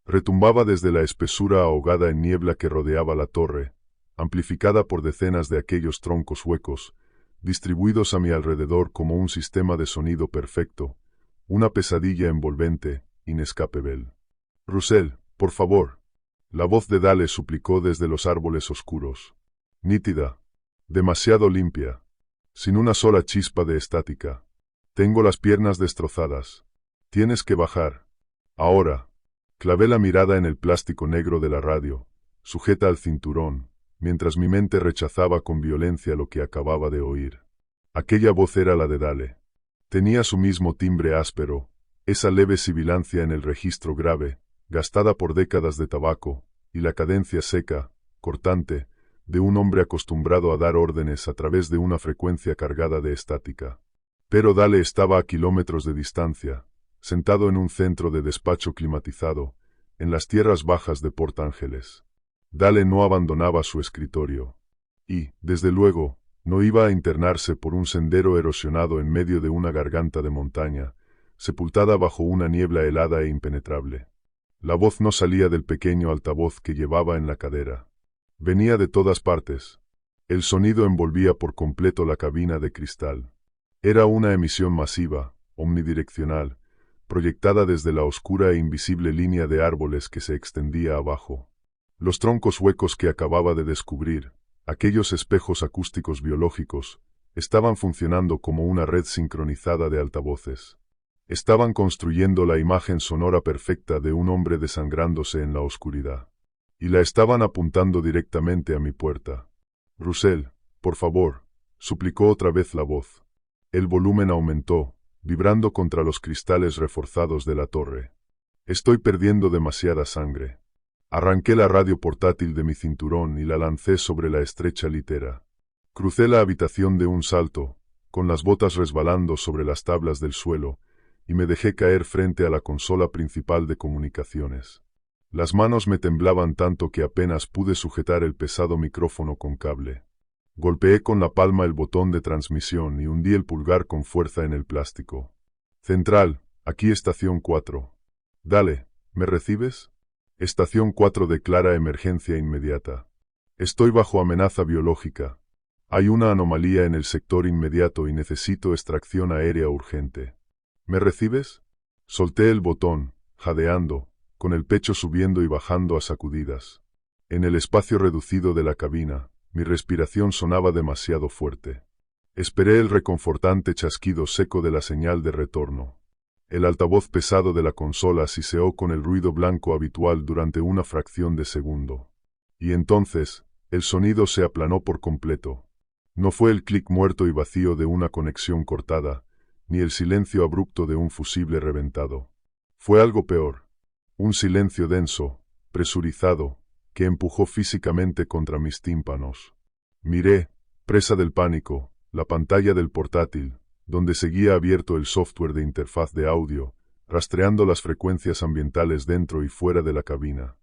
Retumbaba desde la espesura ahogada en niebla que rodeaba la torre, amplificada por decenas de aquellos troncos huecos, distribuidos a mi alrededor como un sistema de sonido perfecto, una pesadilla envolvente, inescapable. «Russell, por favor». La voz de Dale suplicó desde los árboles oscuros. Nítida. Demasiado limpia. Sin una sola chispa de estática. «Tengo las piernas destrozadas. Tienes que bajar. Ahora». Clavé la mirada en el plástico negro de la radio, sujeta al cinturón, mientras mi mente rechazaba con violencia lo que acababa de oír. Aquella voz era la de Dale. Tenía su mismo timbre áspero, esa leve sibilancia en el registro grave, gastada por décadas de tabaco, y la cadencia seca, cortante, de un hombre acostumbrado a dar órdenes a través de una frecuencia cargada de estática. Pero Dale estaba a kilómetros de distancia, sentado en un centro de despacho climatizado, en las tierras bajas de Port Ángeles. Dale no abandonaba su escritorio. Y, desde luego, no iba a internarse por un sendero erosionado en medio de una garganta de montaña, sepultada bajo una niebla helada e impenetrable. La voz no salía del pequeño altavoz que llevaba en la cadera. Venía de todas partes. El sonido envolvía por completo la cabina de cristal. Era una emisión masiva, omnidireccional, proyectada desde la oscura e invisible línea de árboles que se extendía abajo. Los troncos huecos que acababa de descubrir, aquellos espejos acústicos biológicos, estaban funcionando como una red sincronizada de altavoces. Estaban construyendo la imagen sonora perfecta de un hombre desangrándose en la oscuridad. Y la estaban apuntando directamente a mi puerta. «Russell, por favor», suplicó otra vez la voz. El volumen aumentó, vibrando contra los cristales reforzados de la torre. Estoy perdiendo demasiada sangre. Arranqué la radio portátil de mi cinturón y la lancé sobre la estrecha litera. Crucé la habitación de un salto, con las botas resbalando sobre las tablas del suelo, y me dejé caer frente a la consola principal de comunicaciones. Las manos me temblaban tanto que apenas pude sujetar el pesado micrófono con cable. Golpeé con la palma el botón de transmisión y hundí el pulgar con fuerza en el plástico. Central, aquí estación 4. Dale, ¿me recibes? Estación 4 declara emergencia inmediata. Estoy bajo amenaza biológica. Hay una anomalía en el sector inmediato y necesito extracción aérea urgente. ¿Me recibes? Solté el botón, jadeando, con el pecho subiendo y bajando a sacudidas. En el espacio reducido de la cabina, mi respiración sonaba demasiado fuerte. Esperé el reconfortante chasquido seco de la señal de retorno. El altavoz pesado de la consola siseó con el ruido blanco habitual durante una fracción de segundo. Y entonces, el sonido se aplanó por completo. No fue el clic muerto y vacío de una conexión cortada, ni el silencio abrupto de un fusible reventado. Fue algo peor. Un silencio denso, presurizado, que empujó físicamente contra mis tímpanos. Miré, presa del pánico, la pantalla del portátil, donde seguía abierto el software de interfaz de audio, rastreando las frecuencias ambientales dentro y fuera de la cabina.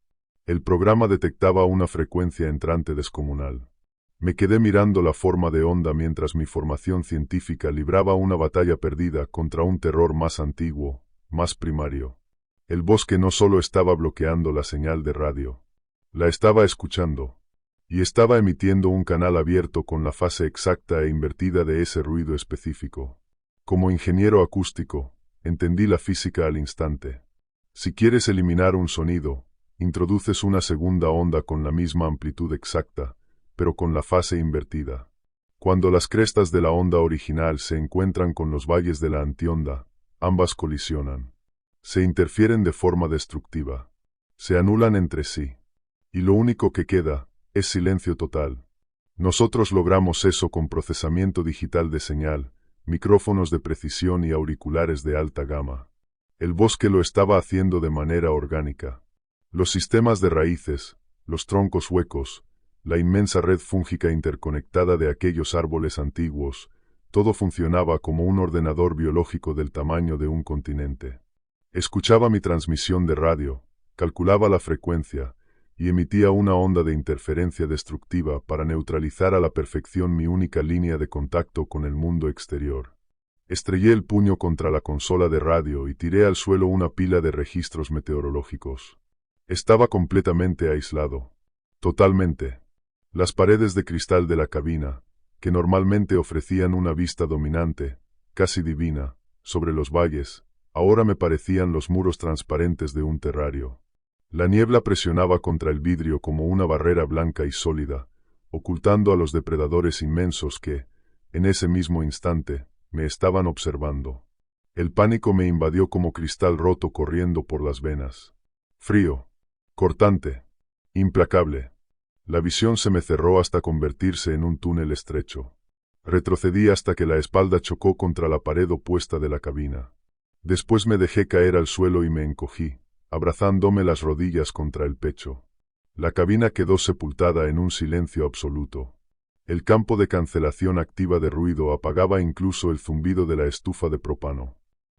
El programa detectaba una frecuencia entrante descomunal. Me quedé mirando la forma de onda mientras mi formación científica libraba una batalla perdida contra un terror más antiguo, más primario. El bosque no solo estaba bloqueando la señal de radio, la estaba escuchando, y estaba emitiendo un canal abierto con la fase exacta e invertida de ese ruido específico. Como ingeniero acústico, entendí la física al instante. Si quieres eliminar un sonido, introduces una segunda onda con la misma amplitud exacta, pero con la fase invertida. Cuando las crestas de la onda original se encuentran con los valles de la antionda, ambas colisionan. Se interfieren de forma destructiva. Se anulan entre sí. Y lo único que queda es silencio total. Nosotros logramos eso con procesamiento digital de señal, micrófonos de precisión y auriculares de alta gama. El bosque lo estaba haciendo de manera orgánica. Los sistemas de raíces, los troncos huecos, la inmensa red fúngica interconectada de aquellos árboles antiguos, todo funcionaba como un ordenador biológico del tamaño de un continente. Escuchaba mi transmisión de radio, calculaba la frecuencia, y emitía una onda de interferencia destructiva para neutralizar a la perfección mi única línea de contacto con el mundo exterior. Estrellé el puño contra la consola de radio y tiré al suelo una pila de registros meteorológicos. Estaba completamente aislado. Totalmente. Las paredes de cristal de la cabina, que normalmente ofrecían una vista dominante, casi divina, sobre los valles, ahora me parecían los muros transparentes de un terrario. La niebla presionaba contra el vidrio como una barrera blanca y sólida, ocultando a los depredadores inmensos que, en ese mismo instante, me estaban observando. El pánico me invadió como cristal roto corriendo por las venas. Frío, cortante, implacable. La visión se me cerró hasta convertirse en un túnel estrecho. Retrocedí hasta que la espalda chocó contra la pared opuesta de la cabina. Después me dejé caer al suelo y me encogí, abrazándome las rodillas contra el pecho. La cabina quedó sepultada en un silencio absoluto. El campo de cancelación activa de ruido apagaba incluso el zumbido de la estufa de propano.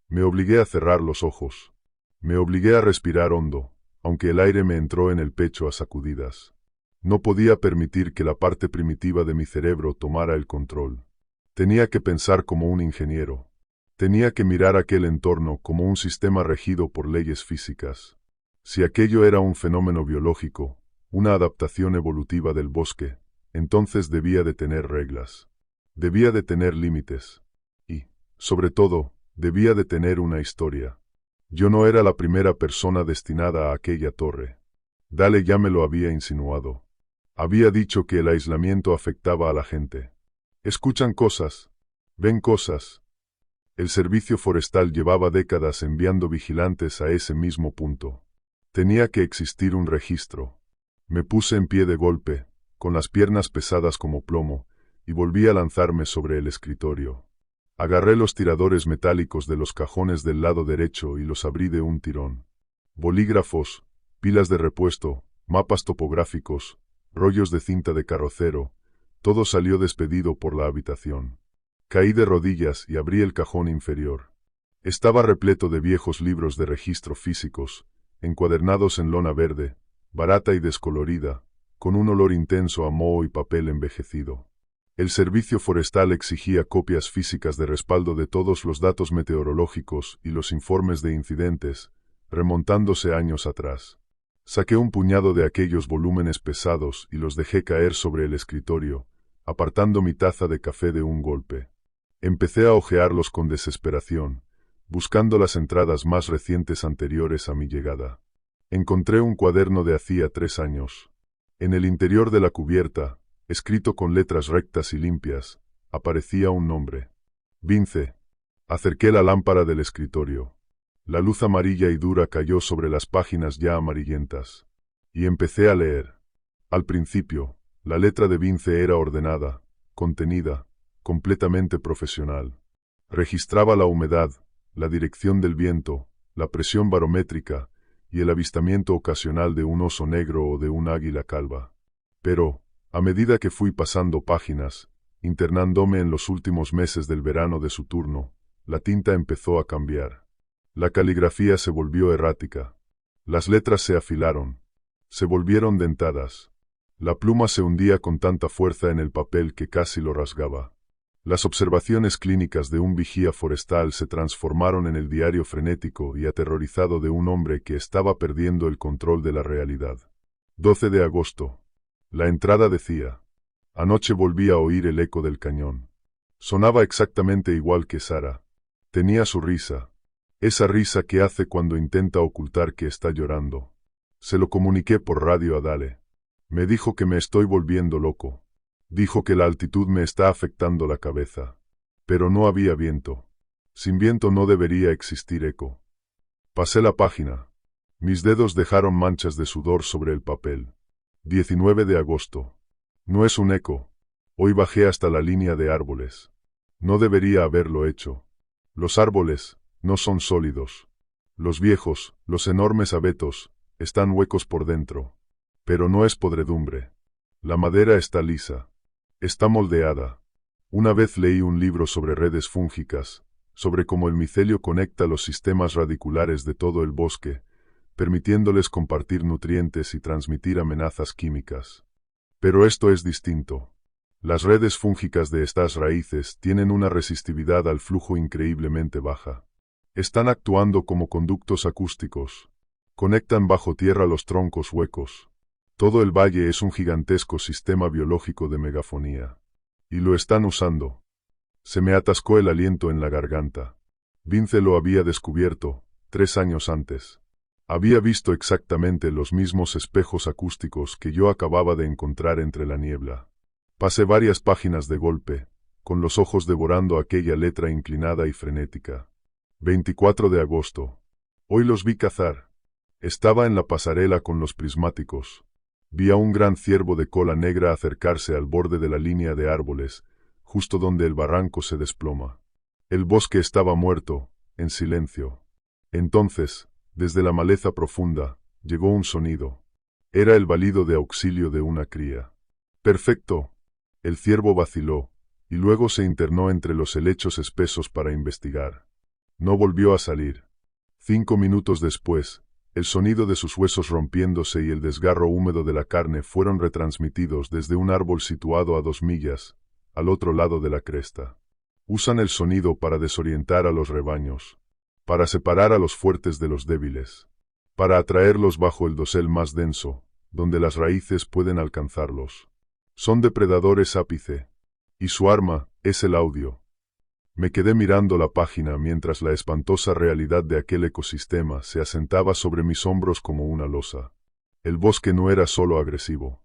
Me obligué a cerrar los ojos. Me obligué a respirar hondo, aunque el aire me entró en el pecho a sacudidas. No podía permitir que la parte primitiva de mi cerebro tomara el control. Tenía que pensar como un ingeniero. Tenía que mirar aquel entorno como un sistema regido por leyes físicas. Si aquello era un fenómeno biológico, una adaptación evolutiva del bosque, entonces debía de tener reglas. Debía de tener límites. Y, sobre todo, debía de tener una historia. Yo no era la primera persona destinada a aquella torre. Dale ya me lo había insinuado. Había dicho que el aislamiento afectaba a la gente. Escuchan cosas, ven cosas. El servicio forestal llevaba décadas enviando vigilantes a ese mismo punto. Tenía que existir un registro. Me puse en pie de golpe, con las piernas pesadas como plomo, y volví a lanzarme sobre el escritorio. Agarré los tiradores metálicos de los cajones del lado derecho y los abrí de un tirón. bolígrafos, pilas de repuesto, mapas topográficos, rollos de cinta de carrocero, todo salió despedido por la habitación. Caí de rodillas y abrí el cajón inferior. Estaba repleto de viejos libros de registro físicos, encuadernados en lona verde, barata y descolorida, con un olor intenso a moho y papel envejecido. El servicio forestal exigía copias físicas de respaldo de todos los datos meteorológicos y los informes de incidentes, remontándose años atrás. Saqué un puñado de aquellos volúmenes pesados y los dejé caer sobre el escritorio, apartando mi taza de café de un golpe. Empecé a hojearlos con desesperación, buscando las entradas más recientes anteriores a mi llegada. Encontré un cuaderno de hacía 3 años. En el interior de la cubierta, escrito con letras rectas y limpias, aparecía un nombre. Vince. Acerqué la lámpara del escritorio. La luz amarilla y dura cayó sobre las páginas ya amarillentas. Y empecé a leer. Al principio, la letra de Vince era ordenada, contenida, completamente profesional. Registraba la humedad, la dirección del viento, la presión barométrica y el avistamiento ocasional de un oso negro o de un águila calva. Pero, a medida que fui pasando páginas, internándome en los últimos meses del verano de su turno, la tinta empezó a cambiar. La caligrafía se volvió errática. Las letras se afilaron. Se volvieron dentadas. La pluma se hundía con tanta fuerza en el papel que casi lo rasgaba. Las observaciones clínicas de un vigía forestal se transformaron en el diario frenético y aterrorizado de un hombre que estaba perdiendo el control de la realidad. 12 de agosto. La entrada decía: anoche volví a oír el eco del cañón. Sonaba exactamente igual que Sara. Tenía su risa. Esa risa que hace cuando intenta ocultar que está llorando. Se lo comuniqué por radio a Dale. Me dijo que me estoy volviendo loco. Dijo que la altitud me está afectando la cabeza. Pero no había viento. Sin viento no debería existir eco. Pasé la página. Mis dedos dejaron manchas de sudor sobre el papel. 19 de agosto. No es un eco. Hoy bajé hasta la línea de árboles. No debería haberlo hecho. Los árboles no son sólidos. Los viejos, los enormes abetos, están huecos por dentro. Pero no es podredumbre. La madera está lisa. Está moldeada. Una vez leí un libro sobre redes fúngicas, sobre cómo el micelio conecta los sistemas radiculares de todo el bosque, permitiéndoles compartir nutrientes y transmitir amenazas químicas. Pero esto es distinto. Las redes fúngicas de estas raíces tienen una resistividad al flujo increíblemente baja. Están actuando como conductos acústicos. Conectan bajo tierra los troncos huecos. Todo el valle es un gigantesco sistema biológico de megafonía. Y lo están usando. Se me atascó el aliento en la garganta. Vince lo había descubierto, 3 años antes. Había visto exactamente los mismos espejos acústicos que yo acababa de encontrar entre la niebla. Pasé varias páginas de golpe, con los ojos devorando aquella letra inclinada y frenética. 24 de agosto. Hoy los vi cazar. Estaba en la pasarela con los prismáticos. Vi a un gran ciervo de cola negra acercarse al borde de la línea de árboles, justo donde el barranco se desploma. El bosque estaba muerto, en silencio. Entonces, desde la maleza profunda, llegó un sonido. Era el balido de auxilio de una cría. Perfecto. El ciervo vaciló, y luego se internó entre los helechos espesos para investigar. No volvió a salir. 5 minutos después, el sonido de sus huesos rompiéndose y el desgarro húmedo de la carne fueron retransmitidos desde un árbol situado a 2 millas, al otro lado de la cresta. Usan el sonido para desorientar a los rebaños, para separar a los fuertes de los débiles, para atraerlos bajo el dosel más denso, donde las raíces pueden alcanzarlos. Son depredadores ápice, y su arma es el audio. Me quedé mirando la página mientras la espantosa realidad de aquel ecosistema se asentaba sobre mis hombros como una losa. El bosque no era solo agresivo.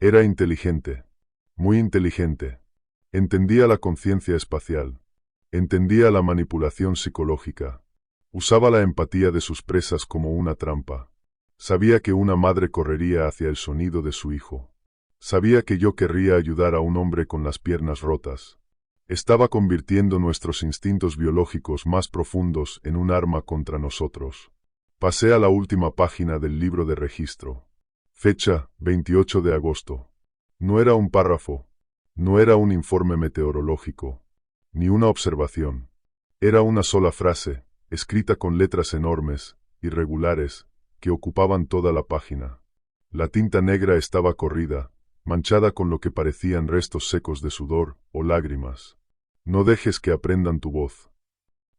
Era inteligente. Muy inteligente. Entendía la conciencia espacial. Entendía la manipulación psicológica. Usaba la empatía de sus presas como una trampa. Sabía que una madre correría hacia el sonido de su hijo. Sabía que yo querría ayudar a un hombre con las piernas rotas. Estaba convirtiendo nuestros instintos biológicos más profundos en un arma contra nosotros. Pasé a la última página del libro de registro. Fecha, 28 de agosto. No era un párrafo, no era un informe meteorológico, ni una observación. Era una sola frase, escrita con letras enormes, irregulares, que ocupaban toda la página. La tinta negra estaba corrida, manchada con lo que parecían restos secos de sudor o lágrimas. No dejes que aprendan tu voz.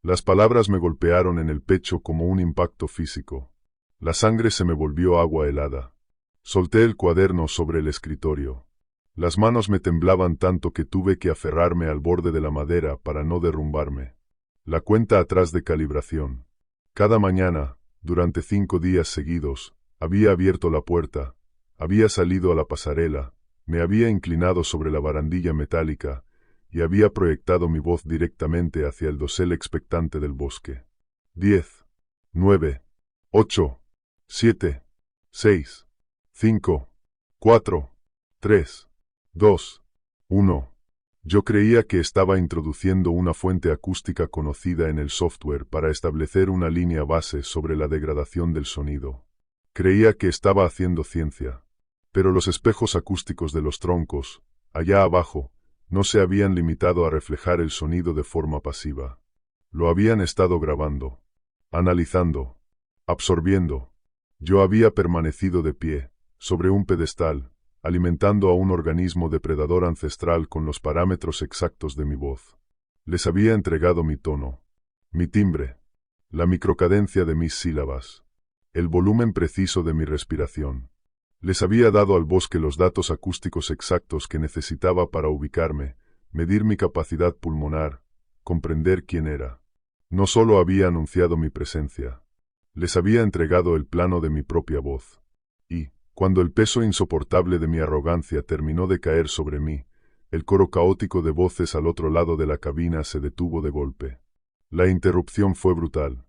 Las palabras me golpearon en el pecho como un impacto físico. La sangre se me volvió agua helada. Solté el cuaderno sobre el escritorio. Las manos me temblaban tanto que tuve que aferrarme al borde de la madera para no derrumbarme. La cuenta atrás de calibración. Cada mañana, durante 5 días seguidos, había abierto la puerta, había salido a la pasarela, me había inclinado sobre la barandilla metálica y había proyectado mi voz directamente hacia el dosel expectante del bosque. 10, 9, 8, 7, 6, 5, 4, 3, 2, 1. Yo creía que estaba introduciendo una fuente acústica conocida en el software para establecer una línea base sobre la degradación del sonido. Creía que estaba haciendo ciencia. Pero los espejos acústicos de los troncos, allá abajo, no se habían limitado a reflejar el sonido de forma pasiva. Lo habían estado grabando, analizando, absorbiendo. Yo había permanecido de pie, sobre un pedestal, alimentando a un organismo depredador ancestral con los parámetros exactos de mi voz. Les había entregado mi tono, mi timbre, la microcadencia de mis sílabas, el volumen preciso de mi respiración. Les había dado al bosque los datos acústicos exactos que necesitaba para ubicarme, medir mi capacidad pulmonar, comprender quién era. No solo había anunciado mi presencia, les había entregado el plano de mi propia voz. Y, cuando el peso insoportable de mi arrogancia terminó de caer sobre mí, el coro caótico de voces al otro lado de la cabina se detuvo de golpe. La interrupción fue brutal.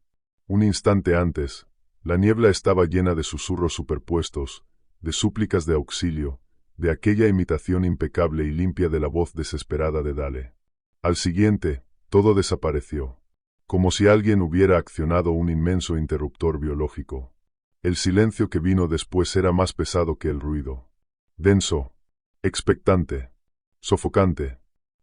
Un instante antes, la niebla estaba llena de susurros superpuestos, de súplicas de auxilio, de aquella imitación impecable y limpia de la voz desesperada de Dale. Al siguiente, todo desapareció, como si alguien hubiera accionado un inmenso interruptor biológico. El silencio que vino después era más pesado que el ruido. Denso, expectante, sofocante.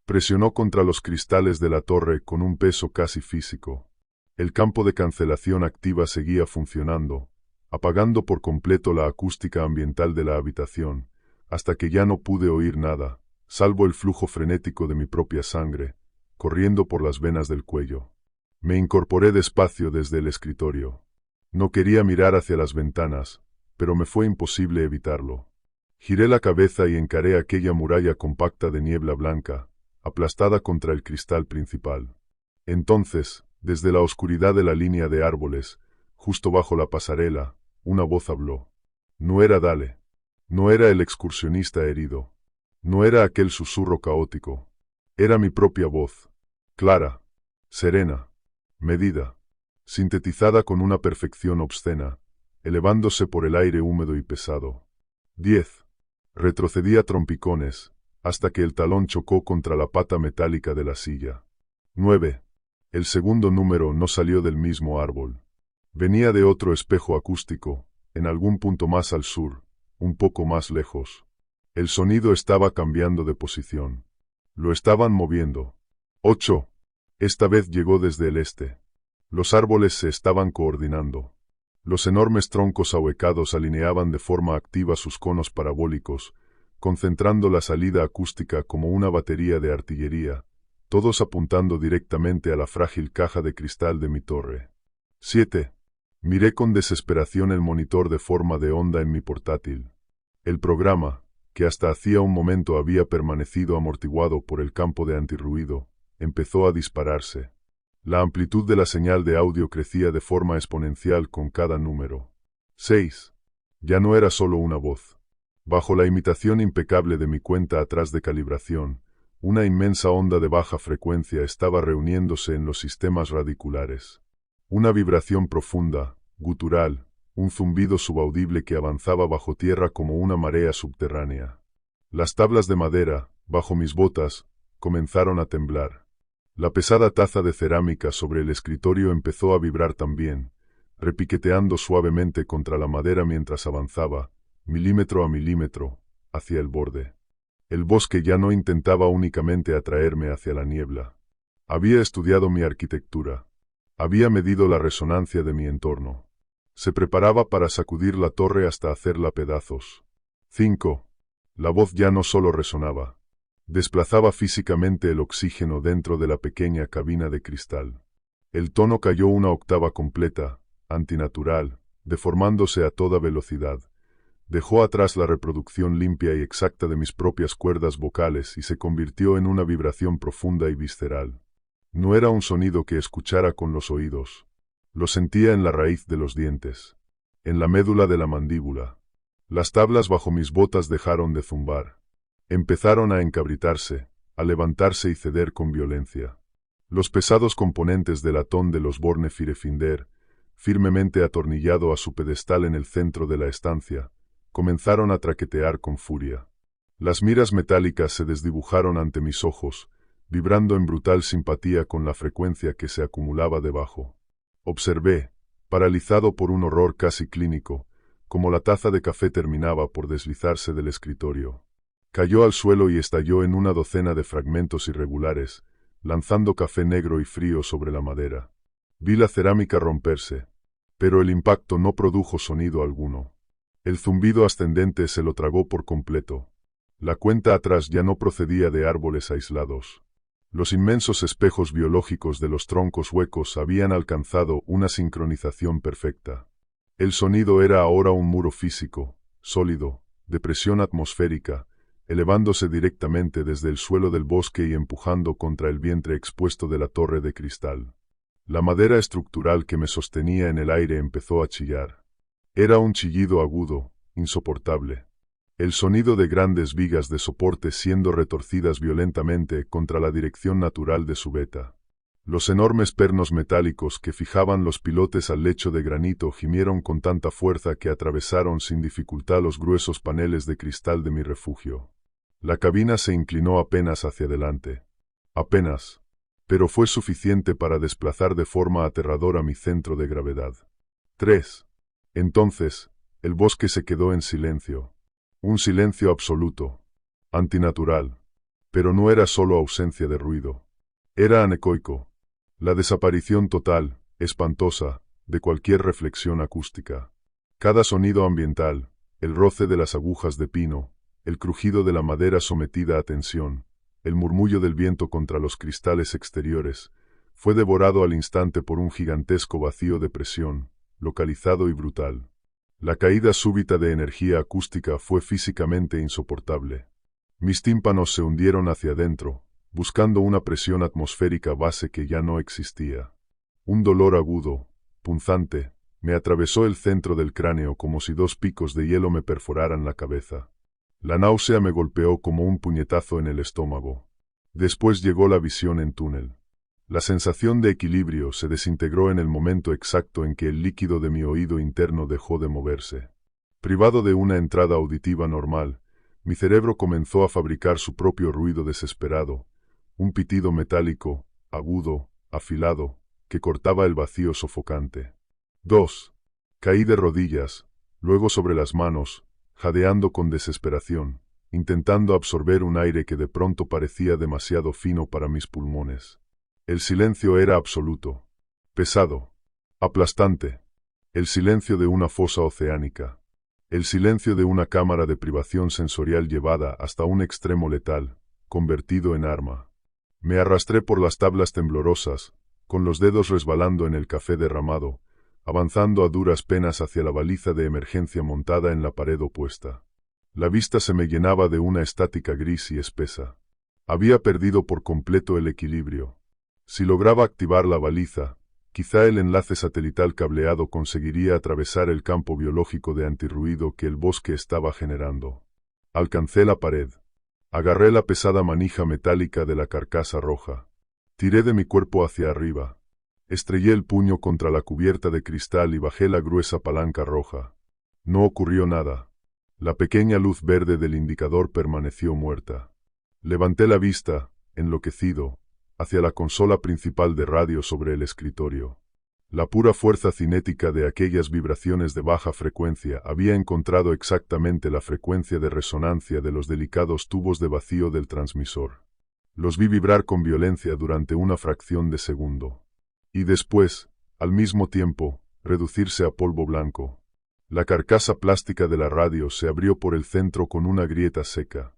Presionó contra los cristales de la torre con un peso casi físico. El campo de cancelación activa seguía funcionando, apagando por completo la acústica ambiental de la habitación, hasta que ya no pude oír nada, salvo el flujo frenético de mi propia sangre, corriendo por las venas del cuello. Me incorporé despacio desde el escritorio. No quería mirar hacia las ventanas, pero me fue imposible evitarlo. Giré la cabeza y encaré aquella muralla compacta de niebla blanca, aplastada contra el cristal principal. Entonces, desde la oscuridad de la línea de árboles, justo bajo la pasarela, una voz habló. No era Dale. No era el excursionista herido. No era aquel susurro caótico. Era mi propia voz. Clara, serena, medida, sintetizada con una perfección obscena, elevándose por el aire húmedo y pesado. 10. Retrocedí a trompicones, hasta que el talón chocó contra la pata metálica de la silla. 9. El segundo número no salió del mismo árbol. Venía de otro espejo acústico, en algún punto más al sur, un poco más lejos. El sonido estaba cambiando de posición. Lo estaban moviendo. 8. Esta vez llegó desde el este. Los árboles se estaban coordinando. Los enormes troncos ahuecados alineaban de forma activa sus conos parabólicos, concentrando la salida acústica como una batería de artillería, todos apuntando directamente a la frágil caja de cristal de mi torre. 7. Miré con desesperación el monitor de forma de onda en mi portátil. El programa, que hasta hacía un momento había permanecido amortiguado por el campo de antirruido, empezó a dispararse. La amplitud de la señal de audio crecía de forma exponencial con cada número. 6. Ya no era solo una voz. Bajo la imitación impecable de mi cuenta atrás de calibración, una inmensa onda de baja frecuencia estaba reuniéndose en los sistemas radiculares. Una vibración profunda, gutural, un zumbido subaudible que avanzaba bajo tierra como una marea subterránea. Las tablas de madera, bajo mis botas, comenzaron a temblar. La pesada taza de cerámica sobre el escritorio empezó a vibrar también, repiqueteando suavemente contra la madera mientras avanzaba, milímetro a milímetro, hacia el borde. El bosque ya no intentaba únicamente atraerme hacia la niebla. Había estudiado mi arquitectura. Había medido la resonancia de mi entorno. Se preparaba para sacudir la torre hasta hacerla pedazos. 5. La voz ya no solo resonaba. Desplazaba físicamente el oxígeno dentro de la pequeña cabina de cristal. El tono cayó una octava completa, antinatural, deformándose a toda velocidad. Dejó atrás la reproducción limpia y exacta de mis propias cuerdas vocales y se convirtió en una vibración profunda y visceral. No era un sonido que escuchara con los oídos. Lo sentía en la raíz de los dientes, en la médula de la mandíbula. Las tablas bajo mis botas dejaron de zumbar. Empezaron a encabritarse, a levantarse y ceder con violencia. Los pesados componentes de latón de los Borne Firefinder, firmemente atornillado a su pedestal en el centro de la estancia, comenzaron a traquetear con furia. Las miras metálicas se desdibujaron ante mis ojos, vibrando en brutal simpatía con la frecuencia que se acumulaba debajo. Observé, paralizado por un horror casi clínico, como la taza de café terminaba por deslizarse del escritorio. Cayó al suelo y estalló en una docena de fragmentos irregulares, lanzando café negro y frío sobre la madera. Vi la cerámica romperse, pero el impacto no produjo sonido alguno. El zumbido ascendente se lo tragó por completo. La cuenta atrás ya no procedía de árboles aislados. Los inmensos espejos biológicos de los troncos huecos habían alcanzado una sincronización perfecta. El sonido era ahora un muro físico, sólido, de presión atmosférica, elevándose directamente desde el suelo del bosque y empujando contra el vientre expuesto de la torre de cristal. La madera estructural que me sostenía en el aire empezó a chillar. Era un chillido agudo, insoportable. El sonido de grandes vigas de soporte siendo retorcidas violentamente contra la dirección natural de su veta. Los enormes pernos metálicos que fijaban los pilotes al lecho de granito gimieron con tanta fuerza que atravesaron sin dificultad los gruesos paneles de cristal de mi refugio. La cabina se inclinó apenas hacia adelante. Apenas. Pero fue suficiente para desplazar de forma aterradora mi centro de gravedad. 3. Entonces, el bosque se quedó en silencio. Un silencio absoluto. Antinatural. Pero no era solo ausencia de ruido. Era anecoico. La desaparición total, espantosa, de cualquier reflexión acústica. Cada sonido ambiental, el roce de las agujas de pino, el crujido de la madera sometida a tensión, el murmullo del viento contra los cristales exteriores, fue devorado al instante por un gigantesco vacío de presión, localizado y brutal. La caída súbita de energía acústica fue físicamente insoportable. Mis tímpanos se hundieron hacia adentro, buscando una presión atmosférica base que ya no existía. Un dolor agudo, punzante, me atravesó el centro del cráneo como si dos picos de hielo me perforaran la cabeza. La náusea me golpeó como un puñetazo en el estómago. Después llegó la visión en túnel. La sensación de equilibrio se desintegró en el momento exacto en que el líquido de mi oído interno dejó de moverse. Privado de una entrada auditiva normal, mi cerebro comenzó a fabricar su propio ruido desesperado, un pitido metálico, agudo, afilado, que cortaba el vacío sofocante. 2. Caí de rodillas, luego sobre las manos, jadeando con desesperación, intentando absorber un aire que de pronto parecía demasiado fino para mis pulmones. El silencio era absoluto, pesado, aplastante. El silencio de una fosa oceánica. El silencio de una cámara de privación sensorial llevada hasta un extremo letal, convertido en arma. Me arrastré por las tablas temblorosas, con los dedos resbalando en el café derramado, avanzando a duras penas hacia la baliza de emergencia montada en la pared opuesta. La vista se me llenaba de una estática gris y espesa. Había perdido por completo el equilibrio. Si lograba activar la baliza, quizá el enlace satelital cableado conseguiría atravesar el campo biológico de antirruido que el bosque estaba generando. Alcancé la pared. Agarré la pesada manija metálica de la carcasa roja. Tiré de mi cuerpo hacia arriba. Estrellé el puño contra la cubierta de cristal y bajé la gruesa palanca roja. No ocurrió nada. La pequeña luz verde del indicador permaneció muerta. Levanté la vista, enloquecido, hacia la consola principal de radio sobre el escritorio. La pura fuerza cinética de aquellas vibraciones de baja frecuencia había encontrado exactamente la frecuencia de resonancia de los delicados tubos de vacío del transmisor. Los vi vibrar con violencia durante una fracción de segundo. Y después, al mismo tiempo, reducirse a polvo blanco. La carcasa plástica de la radio se abrió por el centro con una grieta seca.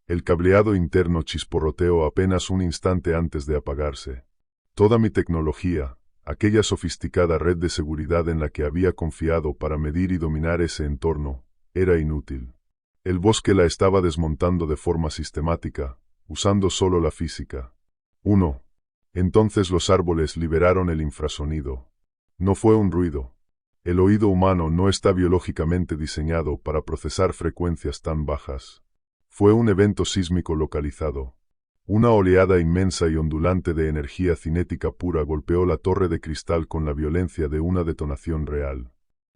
El cableado interno chisporroteó apenas un instante antes de apagarse. Toda mi tecnología, aquella sofisticada red de seguridad en la que había confiado para medir y dominar ese entorno, era inútil. El bosque la estaba desmontando de forma sistemática, usando solo la física. 1. Entonces los árboles liberaron el infrasonido. No fue un ruido. El oído humano no está biológicamente diseñado para procesar frecuencias tan bajas. Fue un evento sísmico localizado. Una oleada inmensa y ondulante de energía cinética pura golpeó la torre de cristal con la violencia de una detonación real.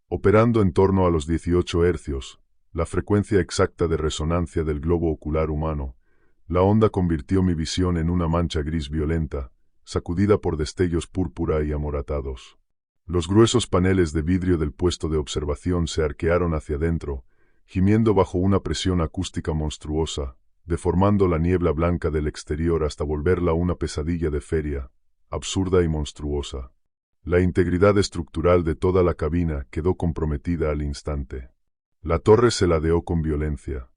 Operando en torno a los 18 hercios, la frecuencia exacta de resonancia del globo ocular humano, la onda convirtió mi visión en una mancha gris violenta, sacudida por destellos púrpura y amoratados. Los gruesos paneles de vidrio del puesto de observación se arquearon hacia adentro, gimiendo bajo una presión acústica monstruosa, deformando la niebla blanca del exterior hasta volverla una pesadilla de feria, absurda y monstruosa. La integridad estructural de toda la cabina quedó comprometida al instante. La torre se ladeó con violencia.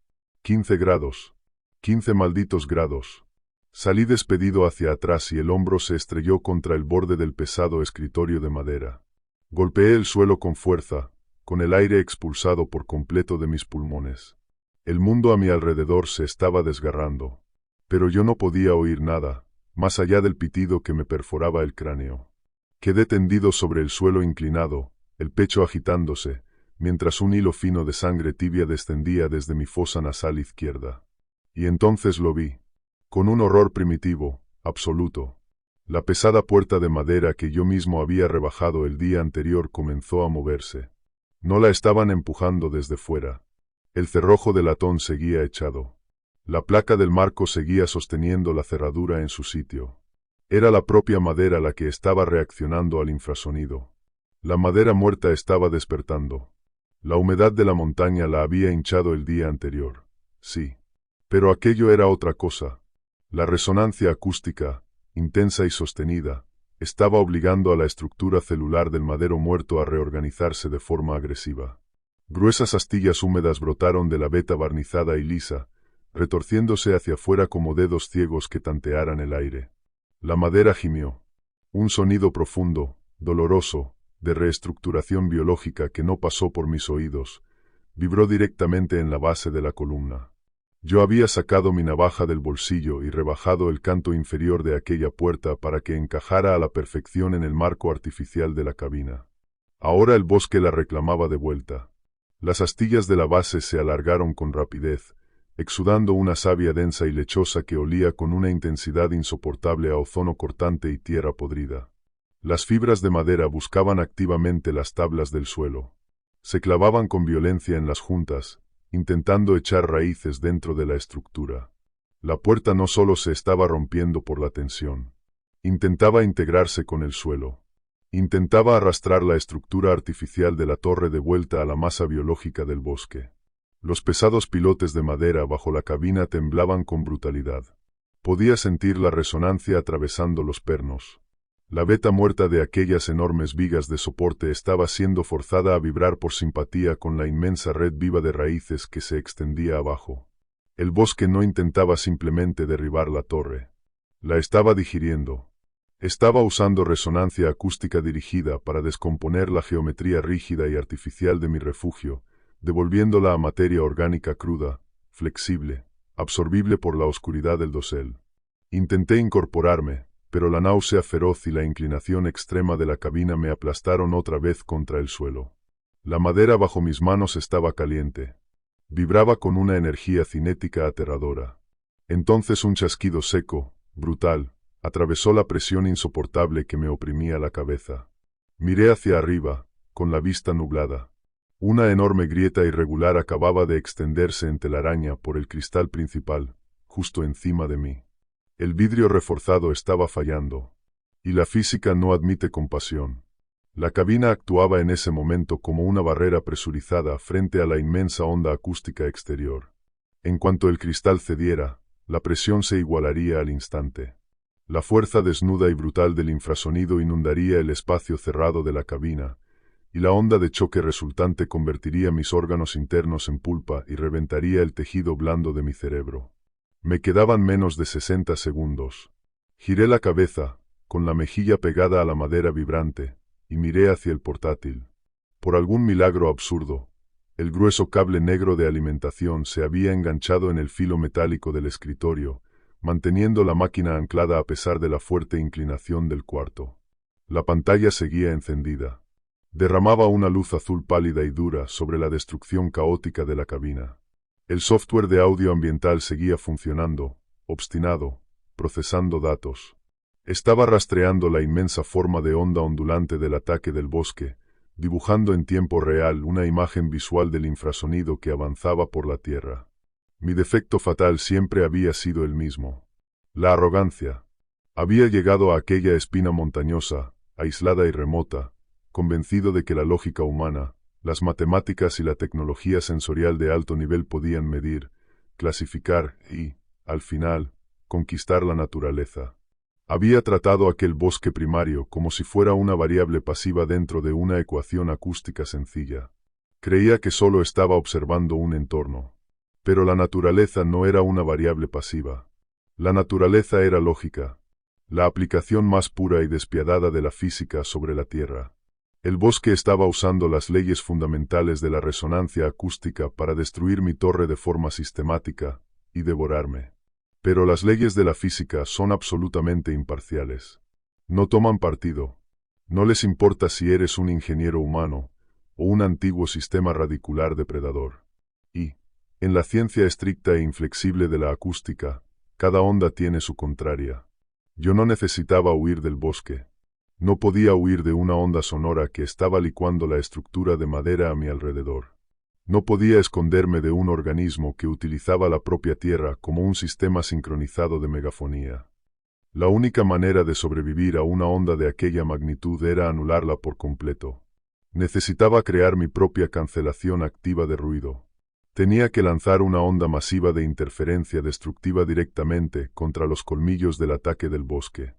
15 grados. 15 malditos grados. Salí despedido hacia atrás y el hombro se estrelló contra el borde del pesado escritorio de madera. Golpeé el suelo con fuerza, con el aire expulsado por completo de mis pulmones. El mundo a mi alrededor se estaba desgarrando. Pero yo no podía oír nada, más allá del pitido que me perforaba el cráneo. Quedé tendido sobre el suelo inclinado, el pecho agitándose, mientras un hilo fino de sangre tibia descendía desde mi fosa nasal izquierda. Y entonces lo vi. Con un horror primitivo, absoluto. La pesada puerta de madera que yo mismo había rebajado el día anterior comenzó a moverse. No la estaban empujando desde fuera. El cerrojo de latón seguía echado. La placa del marco seguía sosteniendo la cerradura en su sitio. Era la propia madera la que estaba reaccionando al infrasonido. La madera muerta estaba despertando. La humedad de la montaña la había hinchado el día anterior. Sí. Pero aquello era otra cosa. La resonancia acústica, intensa y sostenida, estaba obligando a la estructura celular del madero muerto a reorganizarse de forma agresiva. Gruesas astillas húmedas brotaron de la veta barnizada y lisa, retorciéndose hacia afuera como dedos ciegos que tantearan el aire. La madera gimió. Un sonido profundo, doloroso, de reestructuración biológica que no pasó por mis oídos, vibró directamente en la base de la columna. Yo había sacado mi navaja del bolsillo y rebajado el canto inferior de aquella puerta para que encajara a la perfección en el marco artificial de la cabina. Ahora el bosque la reclamaba de vuelta. Las astillas de la base se alargaron con rapidez, exudando una savia densa y lechosa que olía con una intensidad insoportable a ozono cortante y tierra podrida. Las fibras de madera buscaban activamente las tablas del suelo. Se clavaban con violencia en las juntas, intentando echar raíces dentro de la estructura. La puerta no solo se estaba rompiendo por la tensión. Intentaba integrarse con el suelo. Intentaba arrastrar la estructura artificial de la torre de vuelta a la masa biológica del bosque. Los pesados pilotes de madera bajo la cabina temblaban con brutalidad. Podía sentir la resonancia atravesando los pernos. La veta muerta de aquellas enormes vigas de soporte estaba siendo forzada a vibrar por simpatía con la inmensa red viva de raíces que se extendía abajo. El bosque no intentaba simplemente derribar la torre. La estaba digiriendo. Estaba usando resonancia acústica dirigida para descomponer la geometría rígida y artificial de mi refugio, devolviéndola a materia orgánica cruda, flexible, absorbible por la oscuridad del dosel. Intenté incorporarme, pero la náusea feroz y la inclinación extrema de la cabina me aplastaron otra vez contra el suelo. La madera bajo mis manos estaba caliente. Vibraba con una energía cinética aterradora. Entonces un chasquido seco, brutal, atravesó la presión insoportable que me oprimía la cabeza. Miré hacia arriba, con la vista nublada. Una enorme grieta irregular acababa de extenderse en telaraña por el cristal principal, justo encima de mí. El vidrio reforzado estaba fallando. Y la física no admite compasión. La cabina actuaba en ese momento como una barrera presurizada frente a la inmensa onda acústica exterior. En cuanto el cristal cediera, la presión se igualaría al instante. La fuerza desnuda y brutal del infrasonido inundaría el espacio cerrado de la cabina, y la onda de choque resultante convertiría mis órganos internos en pulpa y reventaría el tejido blando de mi cerebro. Me quedaban menos de 60 segundos. Giré la cabeza, con la mejilla pegada a la madera vibrante, y miré hacia el portátil. Por algún milagro absurdo, el grueso cable negro de alimentación se había enganchado en el filo metálico del escritorio, manteniendo la máquina anclada a pesar de la fuerte inclinación del cuarto. La pantalla seguía encendida. Derramaba una luz azul pálida y dura sobre la destrucción caótica de la cabina. El software de audio ambiental seguía funcionando, obstinado, procesando datos. Estaba rastreando la inmensa forma de onda ondulante del ataque del bosque, dibujando en tiempo real una imagen visual del infrasonido que avanzaba por la tierra. Mi defecto fatal siempre había sido el mismo. La arrogancia. Había llegado a aquella espina montañosa, aislada y remota, convencido de que la lógica humana, las matemáticas y la tecnología sensorial de alto nivel podían medir, clasificar y, al final, conquistar la naturaleza. Había tratado aquel bosque primario como si fuera una variable pasiva dentro de una ecuación acústica sencilla. Creía que solo estaba observando un entorno. Pero la naturaleza no era una variable pasiva. La naturaleza era lógica, la aplicación más pura y despiadada de la física sobre la Tierra. El bosque estaba usando las leyes fundamentales de la resonancia acústica para destruir mi torre de forma sistemática y devorarme. Pero las leyes de la física son absolutamente imparciales. No toman partido. No les importa si eres un ingeniero humano o un antiguo sistema radicular depredador. Y, en la ciencia estricta e inflexible de la acústica, cada onda tiene su contraria. Yo no necesitaba huir del bosque. No podía huir de una onda sonora que estaba licuando la estructura de madera a mi alrededor. No podía esconderme de un organismo que utilizaba la propia tierra como un sistema sincronizado de megafonía. La única manera de sobrevivir a una onda de aquella magnitud era anularla por completo. Necesitaba crear mi propia cancelación activa de ruido. Tenía que lanzar una onda masiva de interferencia destructiva directamente contra los colmillos del ataque del bosque.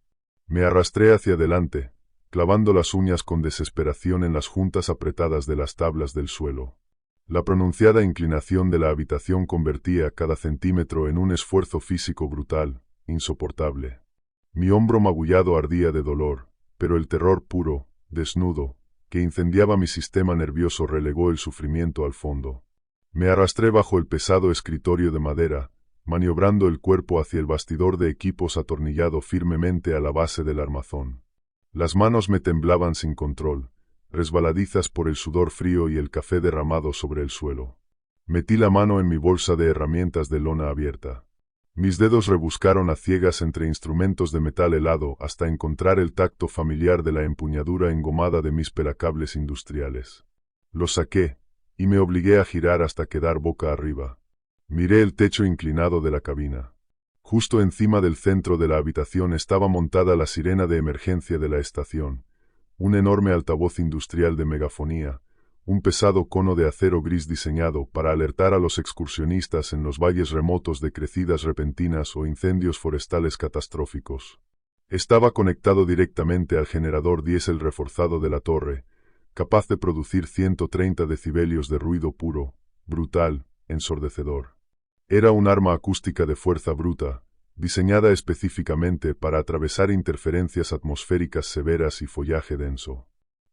Me arrastré hacia adelante, clavando las uñas con desesperación en las juntas apretadas de las tablas del suelo. La pronunciada inclinación de la habitación convertía cada centímetro en un esfuerzo físico brutal, insoportable. Mi hombro magullado ardía de dolor, pero el terror puro, desnudo, que incendiaba mi sistema nervioso relegó el sufrimiento al fondo. Me arrastré bajo el pesado escritorio de madera, maniobrando el cuerpo hacia el bastidor de equipos atornillado firmemente a la base del armazón. Las manos me temblaban sin control, resbaladizas por el sudor frío y el café derramado sobre el suelo. Metí la mano en mi bolsa de herramientas de lona abierta. Mis dedos rebuscaron a ciegas entre instrumentos de metal helado hasta encontrar el tacto familiar de la empuñadura engomada de mis pelacables industriales. Los saqué, y me obligué a girar hasta quedar boca arriba. Miré el techo inclinado de la cabina. Justo encima del centro de la habitación estaba montada la sirena de emergencia de la estación, un enorme altavoz industrial de megafonía, un pesado cono de acero gris diseñado para alertar a los excursionistas en los valles remotos de crecidas repentinas o incendios forestales catastróficos. Estaba conectado directamente al generador diésel reforzado de la torre, capaz de producir 130 decibelios de ruido puro, brutal, ensordecedor. Era un arma acústica de fuerza bruta, diseñada específicamente para atravesar interferencias atmosféricas severas y follaje denso.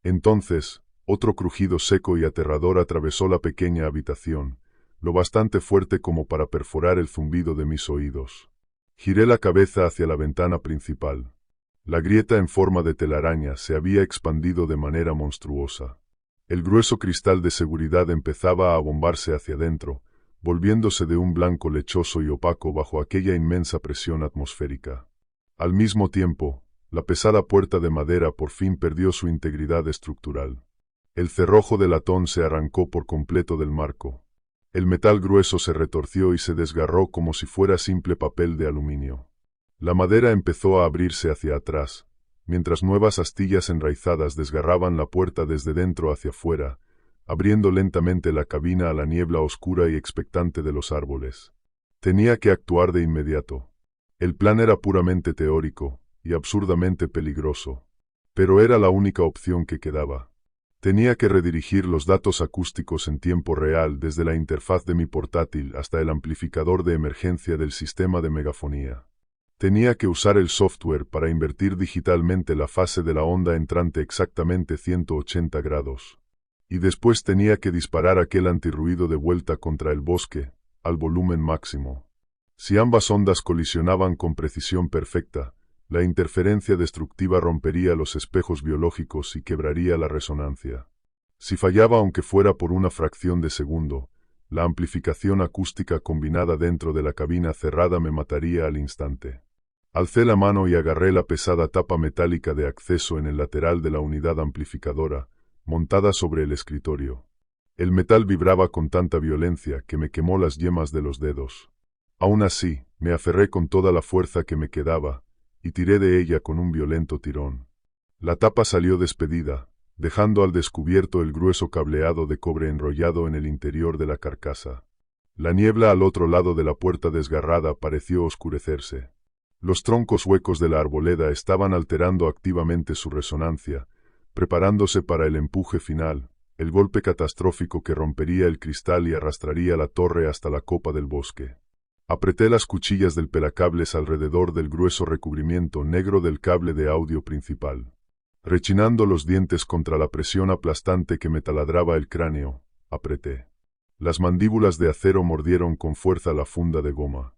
Entonces, otro crujido seco y aterrador atravesó la pequeña habitación, lo bastante fuerte como para perforar el zumbido de mis oídos. Giré la cabeza hacia la ventana principal. La grieta en forma de telaraña se había expandido de manera monstruosa. El grueso cristal de seguridad empezaba a abombarse hacia adentro, volviéndose de un blanco lechoso y opaco bajo aquella inmensa presión atmosférica. Al mismo tiempo, la pesada puerta de madera por fin perdió su integridad estructural. El cerrojo de latón se arrancó por completo del marco. El metal grueso se retorció y se desgarró como si fuera simple papel de aluminio. La madera empezó a abrirse hacia atrás, mientras nuevas astillas enraizadas desgarraban la puerta desde dentro hacia afuera, abriendo lentamente la cabina a la niebla oscura y expectante de los árboles. Tenía que actuar de inmediato. El plan era puramente teórico y absurdamente peligroso, pero era la única opción que quedaba. Tenía que redirigir los datos acústicos en tiempo real desde la interfaz de mi portátil hasta el amplificador de emergencia del sistema de megafonía. Tenía que usar el software para invertir digitalmente la fase de la onda entrante exactamente 180 grados. Y después tenía que disparar aquel antirruido de vuelta contra el bosque, al volumen máximo. Si ambas ondas colisionaban con precisión perfecta, la interferencia destructiva rompería los espejos biológicos y quebraría la resonancia. Si fallaba aunque fuera por una fracción de segundo, la amplificación acústica combinada dentro de la cabina cerrada me mataría al instante. Alcé la mano y agarré la pesada tapa metálica de acceso en el lateral de la unidad amplificadora, montada sobre el escritorio. El metal vibraba con tanta violencia que me quemó las yemas de los dedos. Aún así, me aferré con toda la fuerza que me quedaba, y tiré de ella con un violento tirón. La tapa salió despedida, dejando al descubierto el grueso cableado de cobre enrollado en el interior de la carcasa. La niebla al otro lado de la puerta desgarrada pareció oscurecerse. Los troncos huecos de la arboleda estaban alterando activamente su resonancia, preparándose para el empuje final, el golpe catastrófico que rompería el cristal y arrastraría la torre hasta la copa del bosque. Apreté las cuchillas del pelacables alrededor del grueso recubrimiento negro del cable de audio principal. Rechinando los dientes contra la presión aplastante que me taladraba el cráneo, apreté. Las mandíbulas de acero mordieron con fuerza la funda de goma.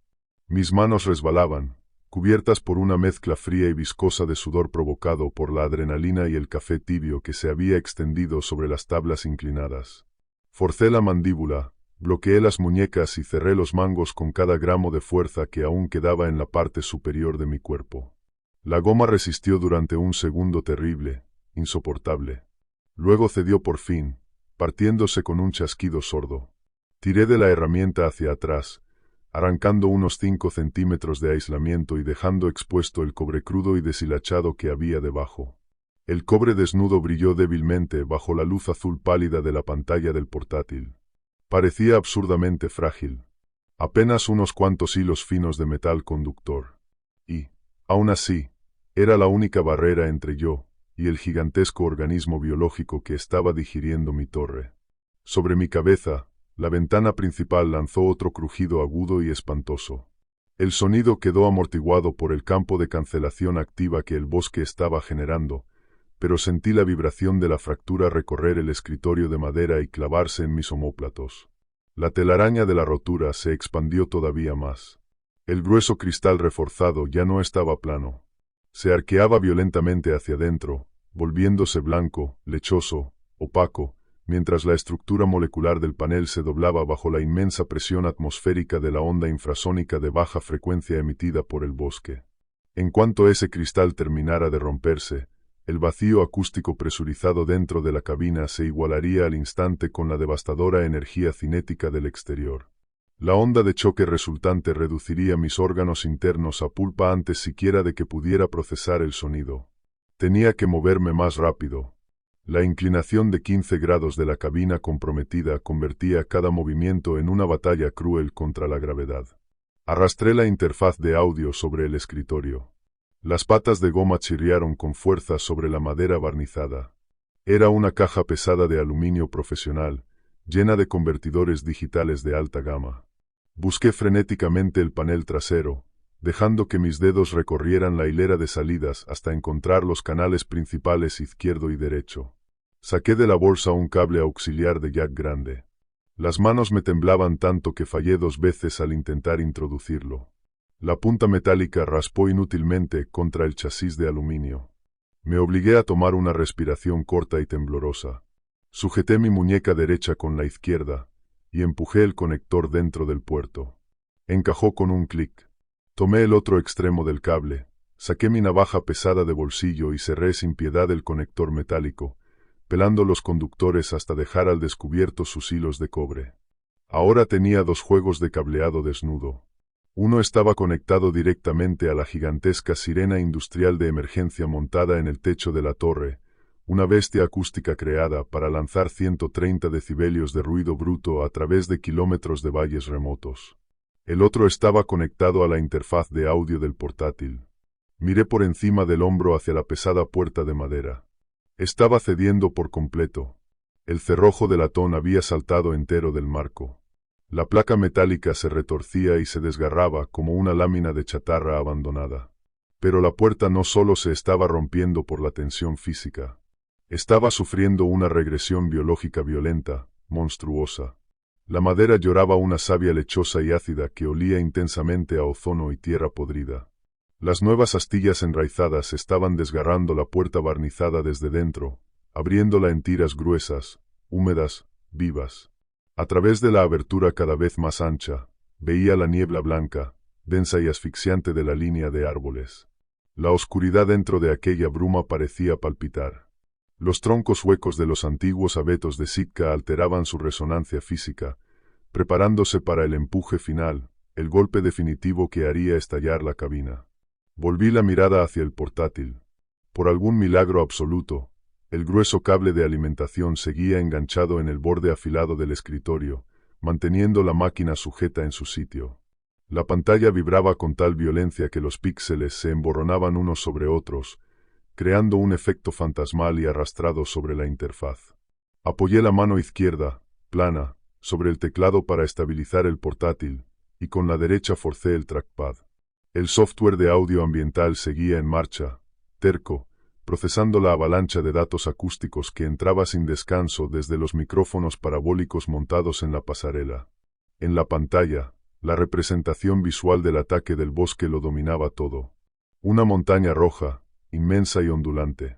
Mis manos resbalaban, cubiertas por una mezcla fría y viscosa de sudor provocado por la adrenalina y el café tibio que se había extendido sobre las tablas inclinadas. Forcé la mandíbula, bloqueé las muñecas y cerré los mangos con cada gramo de fuerza que aún quedaba en la parte superior de mi cuerpo. La goma resistió durante un segundo terrible, insoportable. Luego cedió por fin, partiéndose con un chasquido sordo. Tiré de la herramienta hacia atrás, arrancando unos 5 centímetros de aislamiento y dejando expuesto el cobre crudo y deshilachado que había debajo. El cobre desnudo brilló débilmente bajo la luz azul pálida de la pantalla del portátil. Parecía absurdamente frágil. Apenas unos cuantos hilos finos de metal conductor. Y, aún así, era la única barrera entre yo y el gigantesco organismo biológico que estaba digiriendo mi torre. Sobre mi cabeza, la ventana principal lanzó otro crujido agudo y espantoso. El sonido quedó amortiguado por el campo de cancelación activa que el bosque estaba generando, pero sentí la vibración de la fractura recorrer el escritorio de madera y clavarse en mis omóplatos. La telaraña de la rotura se expandió todavía más. El grueso cristal reforzado ya no estaba plano. Se arqueaba violentamente hacia adentro, volviéndose blanco, lechoso, opaco, mientras la estructura molecular del panel se doblaba bajo la inmensa presión atmosférica de la onda infrasónica de baja frecuencia emitida por el bosque. En cuanto ese cristal terminara de romperse, el vacío acústico presurizado dentro de la cabina se igualaría al instante con la devastadora energía cinética del exterior. La onda de choque resultante reduciría mis órganos internos a pulpa antes siquiera de que pudiera procesar el sonido. Tenía que moverme más rápido. La inclinación de 15 grados de la cabina comprometida convertía cada movimiento en una batalla cruel contra la gravedad. Arrastré la interfaz de audio sobre el escritorio. Las patas de goma chirriaron con fuerza sobre la madera barnizada. Era una caja pesada de aluminio profesional, llena de convertidores digitales de alta gama. Busqué frenéticamente el panel trasero, dejando que mis dedos recorrieran la hilera de salidas hasta encontrar los canales principales izquierdo y derecho. Saqué de la bolsa un cable auxiliar de jack grande. Las manos me temblaban tanto que fallé 2 veces al intentar introducirlo. La punta metálica raspó inútilmente contra el chasis de aluminio. Me obligué a tomar una respiración corta y temblorosa. Sujeté mi muñeca derecha con la izquierda y empujé el conector dentro del puerto. Encajó con un clic. Tomé el otro extremo del cable, saqué mi navaja pesada de bolsillo y cerré sin piedad el conector metálico, pelando los conductores hasta dejar al descubierto sus hilos de cobre. Ahora tenía 2 juegos de cableado desnudo. Uno estaba conectado directamente a la gigantesca sirena industrial de emergencia montada en el techo de la torre, una bestia acústica creada para lanzar 130 decibelios de ruido bruto a través de kilómetros de valles remotos. El otro estaba conectado a la interfaz de audio del portátil. Miré por encima del hombro hacia la pesada puerta de madera. Estaba cediendo por completo. El cerrojo de latón había saltado entero del marco. La placa metálica se retorcía y se desgarraba como una lámina de chatarra abandonada. Pero la puerta no solo se estaba rompiendo por la tensión física. Estaba sufriendo una regresión biológica violenta, monstruosa. La madera lloraba una savia lechosa y ácida que olía intensamente a ozono y tierra podrida. Las nuevas astillas enraizadas estaban desgarrando la puerta barnizada desde dentro, abriéndola en tiras gruesas, húmedas, vivas. A través de la abertura cada vez más ancha, veía la niebla blanca, densa y asfixiante de la línea de árboles. La oscuridad dentro de aquella bruma parecía palpitar. Los troncos huecos de los antiguos abetos de Sitka alteraban su resonancia física, preparándose para el empuje final, el golpe definitivo que haría estallar la cabina. Volví la mirada hacia el portátil. Por algún milagro absoluto, el grueso cable de alimentación seguía enganchado en el borde afilado del escritorio, manteniendo la máquina sujeta en su sitio. La pantalla vibraba con tal violencia que los píxeles se emborronaban unos sobre otros, creando un efecto fantasmal y arrastrado sobre la interfaz. Apoyé la mano izquierda, plana, sobre el teclado para estabilizar el portátil, y con la derecha forcé el trackpad. El software de audio ambiental seguía en marcha, terco, procesando la avalancha de datos acústicos que entraba sin descanso desde los micrófonos parabólicos montados en la pasarela. En la pantalla, la representación visual del ataque del bosque lo dominaba todo. Una montaña roja, inmensa y ondulante.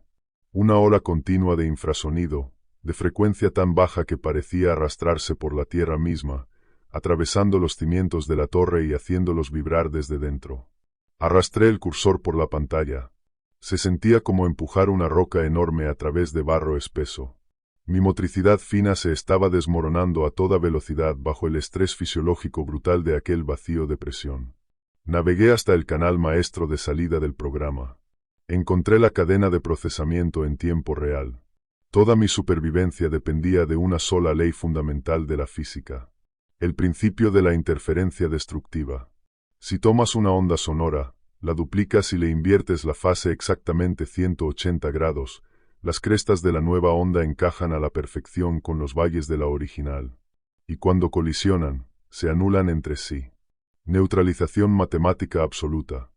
Una ola continua de infrasonido, de frecuencia tan baja que parecía arrastrarse por la tierra misma, atravesando los cimientos de la torre y haciéndolos vibrar desde dentro. Arrastré el cursor por la pantalla. Se sentía como empujar una roca enorme a través de barro espeso. Mi motricidad fina se estaba desmoronando a toda velocidad bajo el estrés fisiológico brutal de aquel vacío de presión. Navegué hasta el canal maestro de salida del programa. Encontré la cadena de procesamiento en tiempo real. Toda mi supervivencia dependía de una sola ley fundamental de la física. El principio de la interferencia destructiva. Si tomas una onda sonora, la duplicas y le inviertes la fase exactamente 180 grados, las crestas de la nueva onda encajan a la perfección con los valles de la original. Y cuando colisionan, se anulan entre sí. Neutralización matemática absoluta.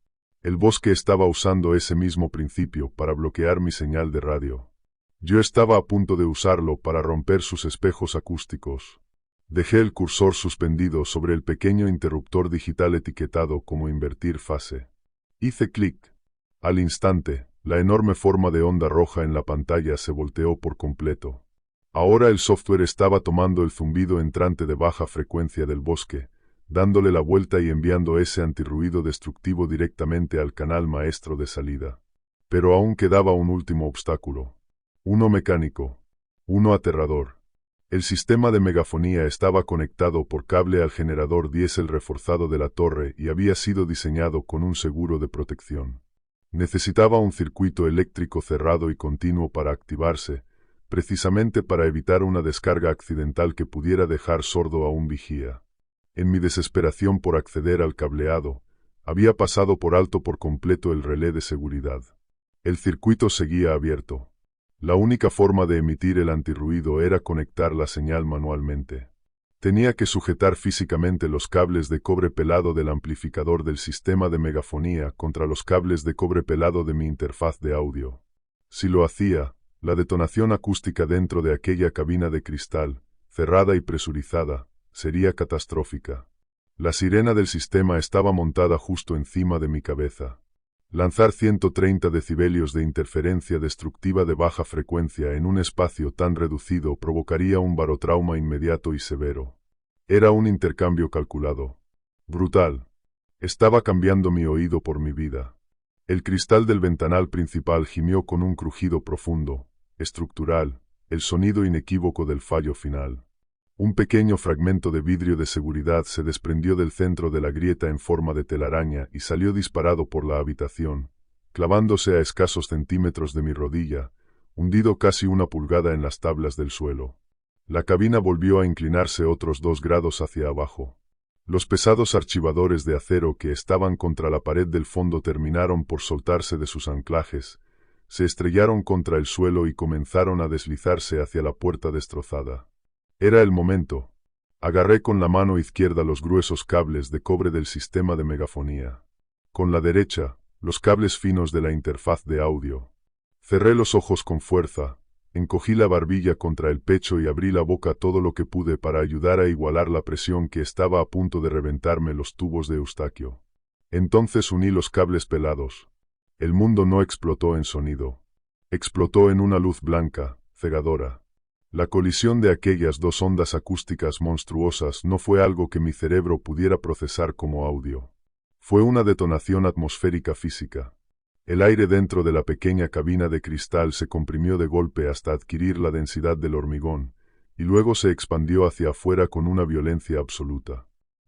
El bosque estaba usando ese mismo principio para bloquear mi señal de radio. Yo estaba a punto de usarlo para romper sus espejos acústicos. Dejé el cursor suspendido sobre el pequeño interruptor digital etiquetado como invertir fase. Hice clic. Al instante, la enorme forma de onda roja en la pantalla se volteó por completo. Ahora el software estaba tomando el zumbido entrante de baja frecuencia del bosque, dándole la vuelta y enviando ese antirruido destructivo directamente al canal maestro de salida. Pero aún quedaba un último obstáculo. Uno mecánico. Uno aterrador. El sistema de megafonía estaba conectado por cable al generador diésel reforzado de la torre y había sido diseñado con un seguro de protección. Necesitaba un circuito eléctrico cerrado y continuo para activarse, precisamente para evitar una descarga accidental que pudiera dejar sordo a un vigía. En mi desesperación por acceder al cableado, había pasado por alto por completo el relé de seguridad. El circuito seguía abierto. La única forma de emitir el antirruido era conectar la señal manualmente. Tenía que sujetar físicamente los cables de cobre pelado del amplificador del sistema de megafonía contra los cables de cobre pelado de mi interfaz de audio. Si lo hacía, la detonación acústica dentro de aquella cabina de cristal, cerrada y presurizada, sería catastrófica. La sirena del sistema estaba montada justo encima de mi cabeza. Lanzar 130 decibelios de interferencia destructiva de baja frecuencia en un espacio tan reducido provocaría un barotrauma inmediato y severo. Era un intercambio calculado. Brutal. Estaba cambiando mi oído por mi vida. El cristal del ventanal principal gimió con un crujido profundo, estructural, el sonido inequívoco del fallo final. Un pequeño fragmento de vidrio de seguridad se desprendió del centro de la grieta en forma de telaraña y salió disparado por la habitación, clavándose a escasos centímetros de mi rodilla, hundido casi 1 pulgada en las tablas del suelo. La cabina volvió a inclinarse otros 2 grados hacia abajo. Los pesados archivadores de acero que estaban contra la pared del fondo terminaron por soltarse de sus anclajes, se estrellaron contra el suelo y comenzaron a deslizarse hacia la puerta destrozada. Era el momento. Agarré con la mano izquierda los gruesos cables de cobre del sistema de megafonía. Con la derecha, los cables finos de la interfaz de audio. Cerré los ojos con fuerza, encogí la barbilla contra el pecho y abrí la boca todo lo que pude para ayudar a igualar la presión que estaba a punto de reventarme los tubos de Eustaquio. Entonces uní los cables pelados. El mundo no explotó en sonido. Explotó en una luz blanca, cegadora. La colisión de aquellas 2 ondas acústicas monstruosas no fue algo que mi cerebro pudiera procesar como audio. Fue una detonación atmosférica física. El aire dentro de la pequeña cabina de cristal se comprimió de golpe hasta adquirir la densidad del hormigón, y luego se expandió hacia afuera con una violencia absoluta.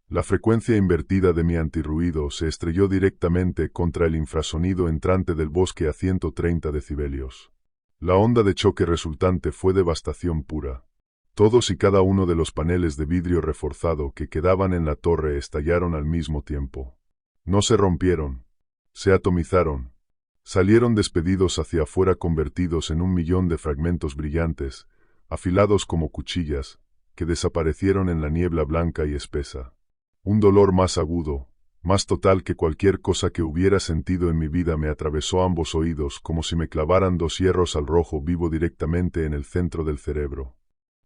La frecuencia invertida de mi antirruido se estrelló directamente contra el infrasonido entrante del bosque a 130 decibelios. La onda de choque resultante fue devastación pura. Todos y cada uno de los paneles de vidrio reforzado que quedaban en la torre estallaron al mismo tiempo. No se rompieron. Se atomizaron. Salieron despedidos hacia afuera convertidos en 1 millón de fragmentos brillantes, afilados como cuchillas, que desaparecieron en la niebla blanca y espesa. Un dolor más agudo, más total que cualquier cosa que hubiera sentido en mi vida me atravesó ambos oídos como si me clavaran 2 hierros al rojo vivo directamente en el centro del cerebro.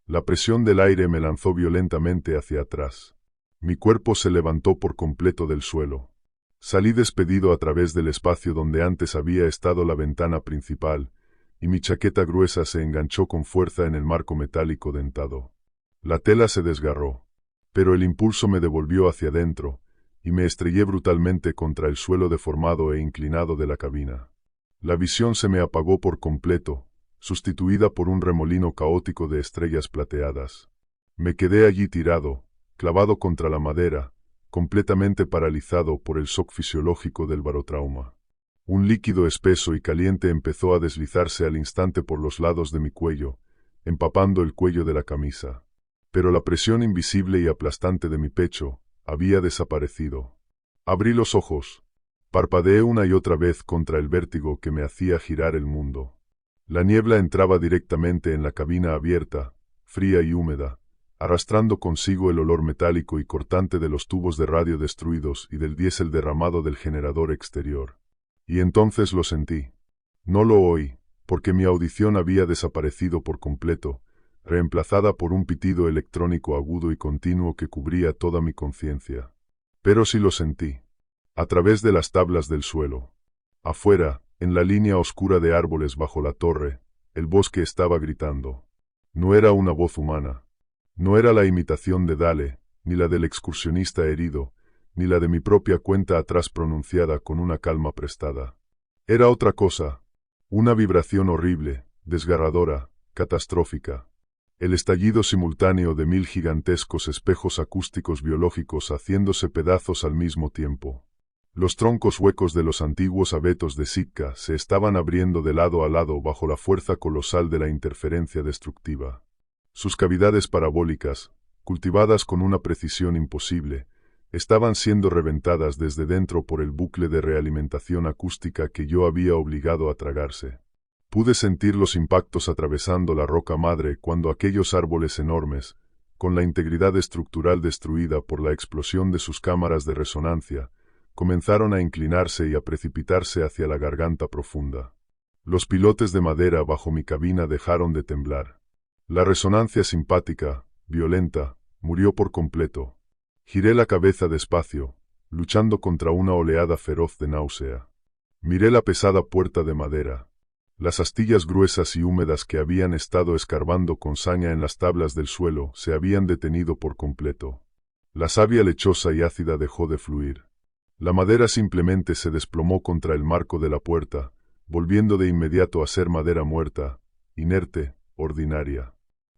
La presión del aire me lanzó violentamente hacia atrás. Mi cuerpo se levantó por completo del suelo. Salí despedido a través del espacio donde antes había estado la ventana principal, y mi chaqueta gruesa se enganchó con fuerza en el marco metálico dentado. La tela se desgarró, pero el impulso me devolvió hacia adentro, y me estrellé brutalmente contra el suelo deformado e inclinado de la cabina. La visión se me apagó por completo, sustituida por un remolino caótico de estrellas plateadas. Me quedé allí tirado, clavado contra la madera, completamente paralizado por el shock fisiológico del barotrauma. Un líquido espeso y caliente empezó a deslizarse al instante por los lados de mi cuello, empapando el cuello de la camisa. Pero la presión invisible y aplastante de mi pecho había desaparecido. Abrí los ojos. Parpadeé una y otra vez contra el vértigo que me hacía girar el mundo. La niebla entraba directamente en la cabina abierta, fría y húmeda, arrastrando consigo el olor metálico y cortante de los tubos de radio destruidos y del diésel derramado del generador exterior. Y entonces lo sentí. No lo oí, porque mi audición había desaparecido por completo, reemplazada por un pitido electrónico agudo y continuo que cubría toda mi conciencia. Pero sí lo sentí. A través de las tablas del suelo. Afuera, en la línea oscura de árboles bajo la torre, el bosque estaba gritando. No era una voz humana. No era la imitación de Dale, ni la del excursionista herido, ni la de mi propia cuenta atrás pronunciada con una calma prestada. Era otra cosa. Una vibración horrible, desgarradora, catastrófica. El estallido simultáneo de 1000 gigantescos espejos acústicos biológicos haciéndose pedazos al mismo tiempo. Los troncos huecos de los antiguos abetos de Sitka se estaban abriendo de lado a lado bajo la fuerza colosal de la interferencia destructiva. Sus cavidades parabólicas, cultivadas con una precisión imposible, estaban siendo reventadas desde dentro por el bucle de realimentación acústica que yo había obligado a tragarse. Pude sentir los impactos atravesando la roca madre cuando aquellos árboles enormes, con la integridad estructural destruida por la explosión de sus cámaras de resonancia, comenzaron a inclinarse y a precipitarse hacia la garganta profunda. Los pilotes de madera bajo mi cabina dejaron de temblar. La resonancia simpática, violenta, murió por completo. Giré la cabeza despacio, luchando contra una oleada feroz de náusea. Miré la pesada puerta de madera. Las astillas gruesas y húmedas que habían estado escarbando con saña en las tablas del suelo se habían detenido por completo. La savia lechosa y ácida dejó de fluir. La madera simplemente se desplomó contra el marco de la puerta, volviendo de inmediato a ser madera muerta, inerte, ordinaria.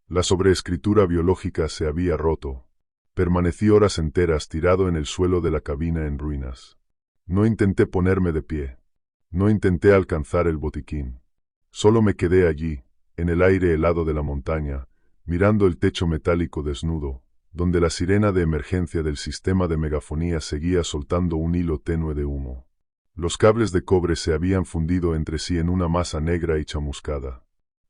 La sobreescritura biológica se había roto. Permanecí horas enteras tirado en el suelo de la cabina en ruinas. No intenté ponerme de pie. No intenté alcanzar el botiquín. Solo me quedé allí, en el aire helado de la montaña, mirando el techo metálico desnudo, donde la sirena de emergencia del sistema de megafonía seguía soltando un hilo tenue de humo. Los cables de cobre se habían fundido entre sí en una masa negra y chamuscada.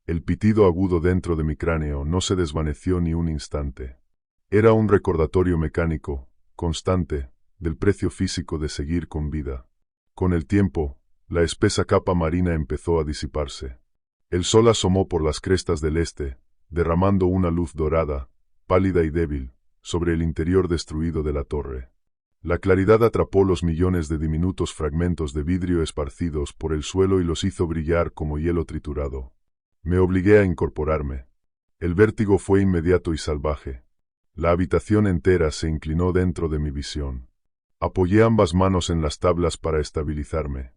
El pitido agudo dentro de mi cráneo no se desvaneció ni un instante. Era un recordatorio mecánico, constante, del precio físico de seguir con vida. Con el tiempo, la espesa capa marina empezó a disiparse. El sol asomó por las crestas del este, derramando una luz dorada, pálida y débil, sobre el interior destruido de la torre. La claridad atrapó los millones de diminutos fragmentos de vidrio esparcidos por el suelo y los hizo brillar como hielo triturado. Me obligué a incorporarme. El vértigo fue inmediato y salvaje. La habitación entera se inclinó dentro de mi visión. Apoyé ambas manos en las tablas para estabilizarme.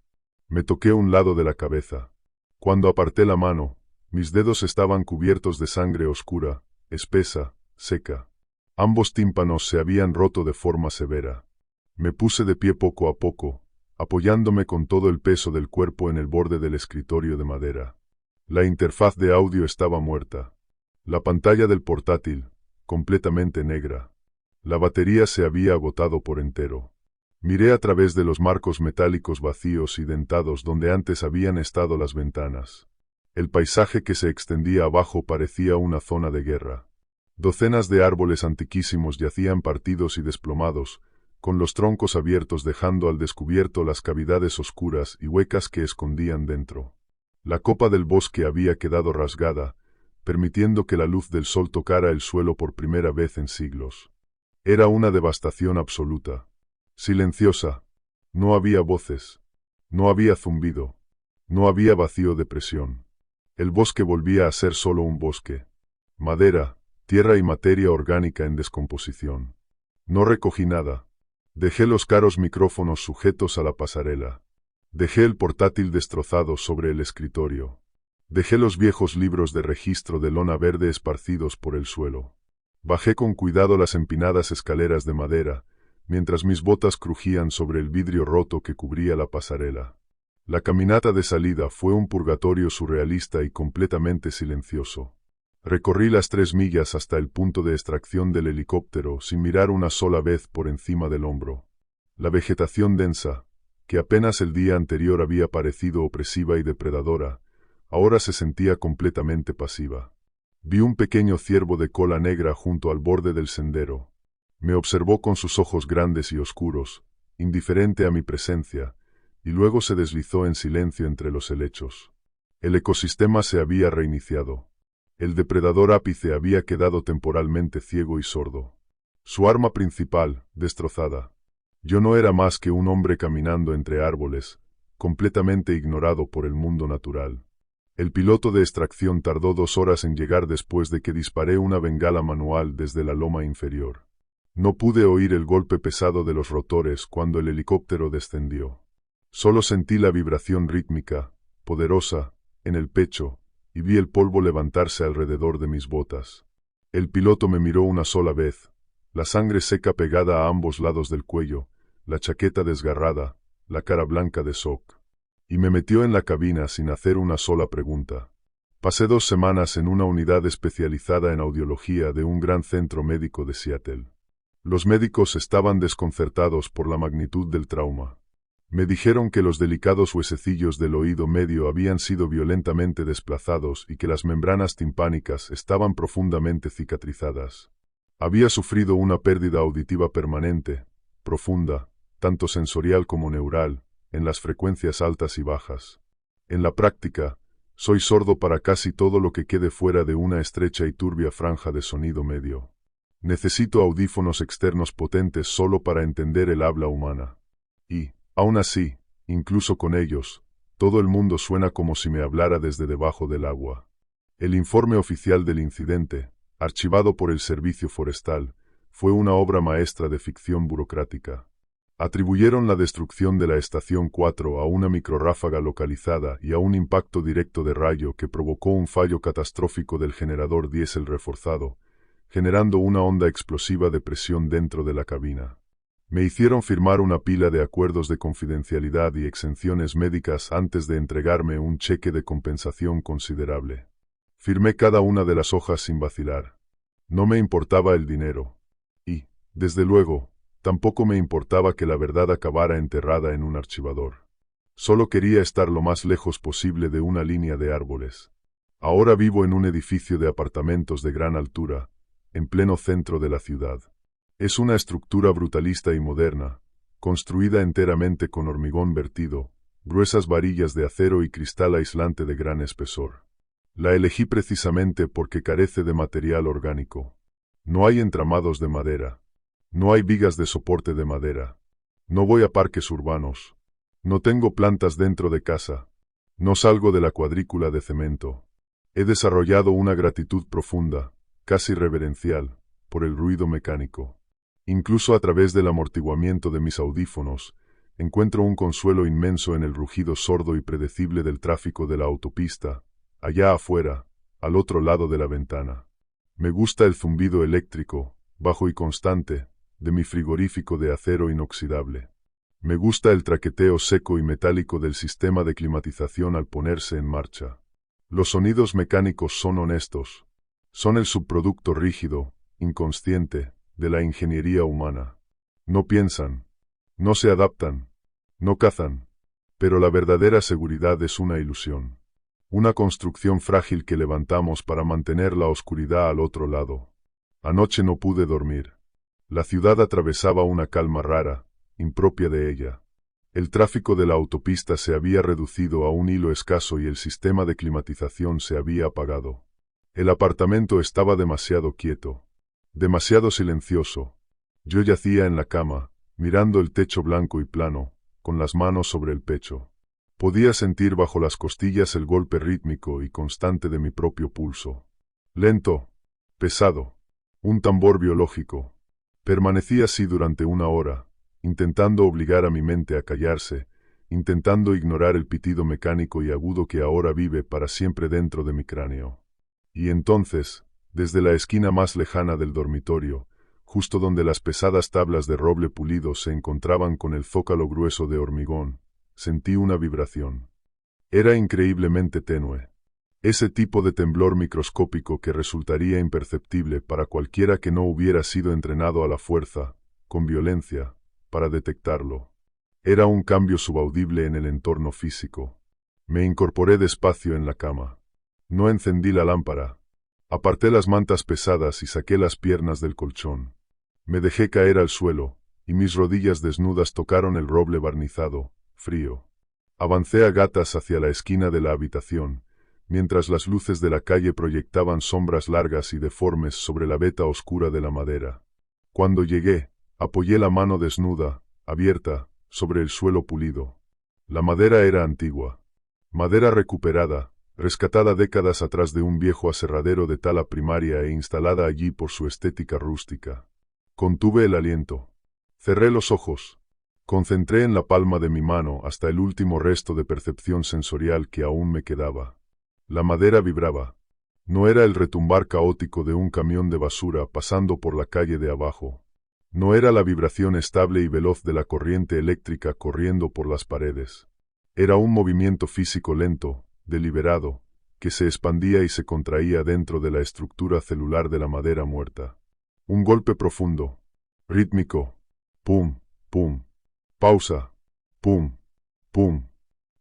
Me toqué un lado de la cabeza. Cuando aparté la mano, mis dedos estaban cubiertos de sangre oscura, espesa, seca. Ambos tímpanos se habían roto de forma severa. Me puse de pie poco a poco, apoyándome con todo el peso del cuerpo en el borde del escritorio de madera. La interfaz de audio estaba muerta. La pantalla del portátil, completamente negra. La batería se había agotado por entero. Miré a través de los marcos metálicos vacíos y dentados donde antes habían estado las ventanas. El paisaje que se extendía abajo parecía una zona de guerra. Docenas de árboles antiquísimos yacían partidos y desplomados, con los troncos abiertos dejando al descubierto las cavidades oscuras y huecas que escondían dentro. La copa del bosque había quedado rasgada, permitiendo que la luz del sol tocara el suelo por primera vez en siglos. Era una devastación absoluta. Silenciosa. No había voces. No había zumbido. No había vacío de presión. El bosque volvía a ser solo un bosque. Madera, tierra y materia orgánica en descomposición. No recogí nada. Dejé los caros micrófonos sujetos a la pasarela. Dejé el portátil destrozado sobre el escritorio. Dejé los viejos libros de registro de lona verde esparcidos por el suelo. Bajé con cuidado las empinadas escaleras de madera, mientras mis botas crujían sobre el vidrio roto que cubría la pasarela. La caminata de salida fue un purgatorio surrealista y completamente silencioso. Recorrí las 3 millas hasta el punto de extracción del helicóptero sin mirar una sola vez por encima del hombro. La vegetación densa, que apenas el día anterior había parecido opresiva y depredadora, ahora se sentía completamente pasiva. Vi un pequeño ciervo de cola negra junto al borde del sendero. Me observó con sus ojos grandes y oscuros, indiferente a mi presencia, y luego se deslizó en silencio entre los helechos. El ecosistema se había reiniciado. El depredador ápice había quedado temporalmente ciego y sordo. Su arma principal, destrozada. Yo no era más que un hombre caminando entre árboles, completamente ignorado por el mundo natural. El piloto de extracción tardó 2 horas en llegar después de que disparé una bengala manual desde la loma inferior. No pude oír el golpe pesado de los rotores cuando el helicóptero descendió. Solo sentí la vibración rítmica, poderosa, en el pecho, y vi el polvo levantarse alrededor de mis botas. El piloto me miró una sola vez, la sangre seca pegada a ambos lados del cuello, la chaqueta desgarrada, la cara blanca de shock. Y me metió en la cabina sin hacer una sola pregunta. Pasé 2 semanas en una unidad especializada en audiología de un gran centro médico de Seattle. Los médicos estaban desconcertados por la magnitud del trauma. Me dijeron que los delicados huesecillos del oído medio habían sido violentamente desplazados y que las membranas timpánicas estaban profundamente cicatrizadas. Había sufrido una pérdida auditiva permanente, profunda, tanto sensorial como neural, en las frecuencias altas y bajas. En la práctica, soy sordo para casi todo lo que quede fuera de una estrecha y turbia franja de sonido medio. Necesito audífonos externos potentes solo para entender el habla humana. Y, aún así, incluso con ellos, todo el mundo suena como si me hablara desde debajo del agua. El informe oficial del incidente, archivado por el Servicio Forestal, fue una obra maestra de ficción burocrática. Atribuyeron la destrucción de la Estación 4 a una microrráfaga localizada y a un impacto directo de rayo que provocó un fallo catastrófico del generador diésel reforzado, generando una onda explosiva de presión dentro de la cabina. Me hicieron firmar una pila de acuerdos de confidencialidad y exenciones médicas antes de entregarme un cheque de compensación considerable. Firmé cada una de las hojas sin vacilar. No me importaba el dinero. Y, desde luego, tampoco me importaba que la verdad acabara enterrada en un archivador. Solo quería estar lo más lejos posible de una línea de árboles. Ahora vivo en un edificio de apartamentos de gran altura, en pleno centro de la ciudad. Es una estructura brutalista y moderna, construida enteramente con hormigón vertido, gruesas varillas de acero y cristal aislante de gran espesor. La elegí precisamente porque carece de material orgánico. No hay entramados de madera. No hay vigas de soporte de madera. No voy a parques urbanos. No tengo plantas dentro de casa. No salgo de la cuadrícula de cemento. He desarrollado una gratitud profunda, casi reverencial, por el ruido mecánico. Incluso a través del amortiguamiento de mis audífonos, encuentro un consuelo inmenso en el rugido sordo y predecible del tráfico de la autopista, allá afuera, al otro lado de la ventana. Me gusta el zumbido eléctrico, bajo y constante, de mi frigorífico de acero inoxidable. Me gusta el traqueteo seco y metálico del sistema de climatización al ponerse en marcha. Los sonidos mecánicos son honestos. Son el subproducto rígido, inconsciente, de la ingeniería humana. No piensan. No se adaptan. No cazan. Pero la verdadera seguridad es una ilusión. Una construcción frágil que levantamos para mantener la oscuridad al otro lado. Anoche no pude dormir. La ciudad atravesaba una calma rara, impropia de ella. El tráfico de la autopista se había reducido a un hilo escaso y el sistema de climatización se había apagado. El apartamento estaba demasiado quieto, demasiado silencioso. Yo yacía en la cama, mirando el techo blanco y plano, con las manos sobre el pecho. Podía sentir bajo las costillas el golpe rítmico y constante de mi propio pulso. Lento, pesado, un tambor biológico. Permanecí así durante una hora, intentando obligar a mi mente a callarse, intentando ignorar el pitido mecánico y agudo que ahora vive para siempre dentro de mi cráneo. Y entonces, desde la esquina más lejana del dormitorio, justo donde las pesadas tablas de roble pulido se encontraban con el zócalo grueso de hormigón, sentí una vibración. Era increíblemente tenue. Ese tipo de temblor microscópico que resultaría imperceptible para cualquiera que no hubiera sido entrenado a la fuerza, con violencia, para detectarlo. Era un cambio subaudible en el entorno físico. Me incorporé despacio en la cama. No encendí la lámpara. Aparté las mantas pesadas y saqué las piernas del colchón. Me dejé caer al suelo, y mis rodillas desnudas tocaron el roble barnizado, frío. Avancé a gatas hacia la esquina de la habitación, mientras las luces de la calle proyectaban sombras largas y deformes sobre la veta oscura de la madera. Cuando llegué, apoyé la mano desnuda, abierta, sobre el suelo pulido. La madera era antigua. Madera recuperada, rescatada décadas atrás de un viejo aserradero de tala primaria e instalada allí por su estética rústica. Contuve el aliento. Cerré los ojos. Concentré en la palma de mi mano hasta el último resto de percepción sensorial que aún me quedaba. La madera vibraba. No era el retumbar caótico de un camión de basura pasando por la calle de abajo. No era la vibración estable y veloz de la corriente eléctrica corriendo por las paredes. Era un movimiento físico lento, deliberado, que se expandía y se contraía dentro de la estructura celular de la madera muerta. Un golpe profundo, rítmico, pum, pum, pausa, pum, pum,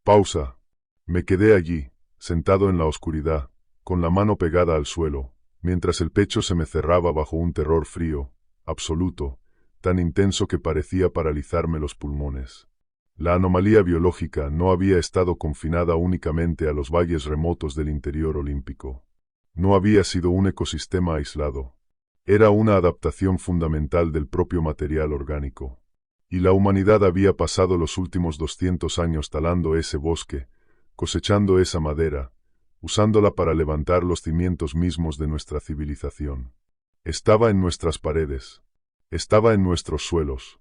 pausa. Me quedé allí, sentado en la oscuridad, con la mano pegada al suelo, mientras el pecho se me cerraba bajo un terror frío, absoluto, tan intenso que parecía paralizarme los pulmones. La anomalía biológica no había estado confinada únicamente a los valles remotos del interior olímpico. No había sido un ecosistema aislado. Era una adaptación fundamental del propio material orgánico. Y la humanidad había pasado los últimos 200 años talando ese bosque, cosechando esa madera, usándola para levantar los cimientos mismos de nuestra civilización. Estaba en nuestras paredes. Estaba en nuestros suelos.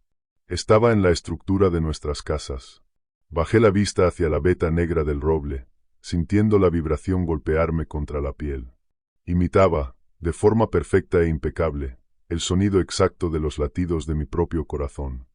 Estaba en la estructura de nuestras casas. Bajé la vista hacia la veta negra del roble, sintiendo la vibración golpearme contra la piel. Imitaba, de forma perfecta e impecable, el sonido exacto de los latidos de mi propio corazón.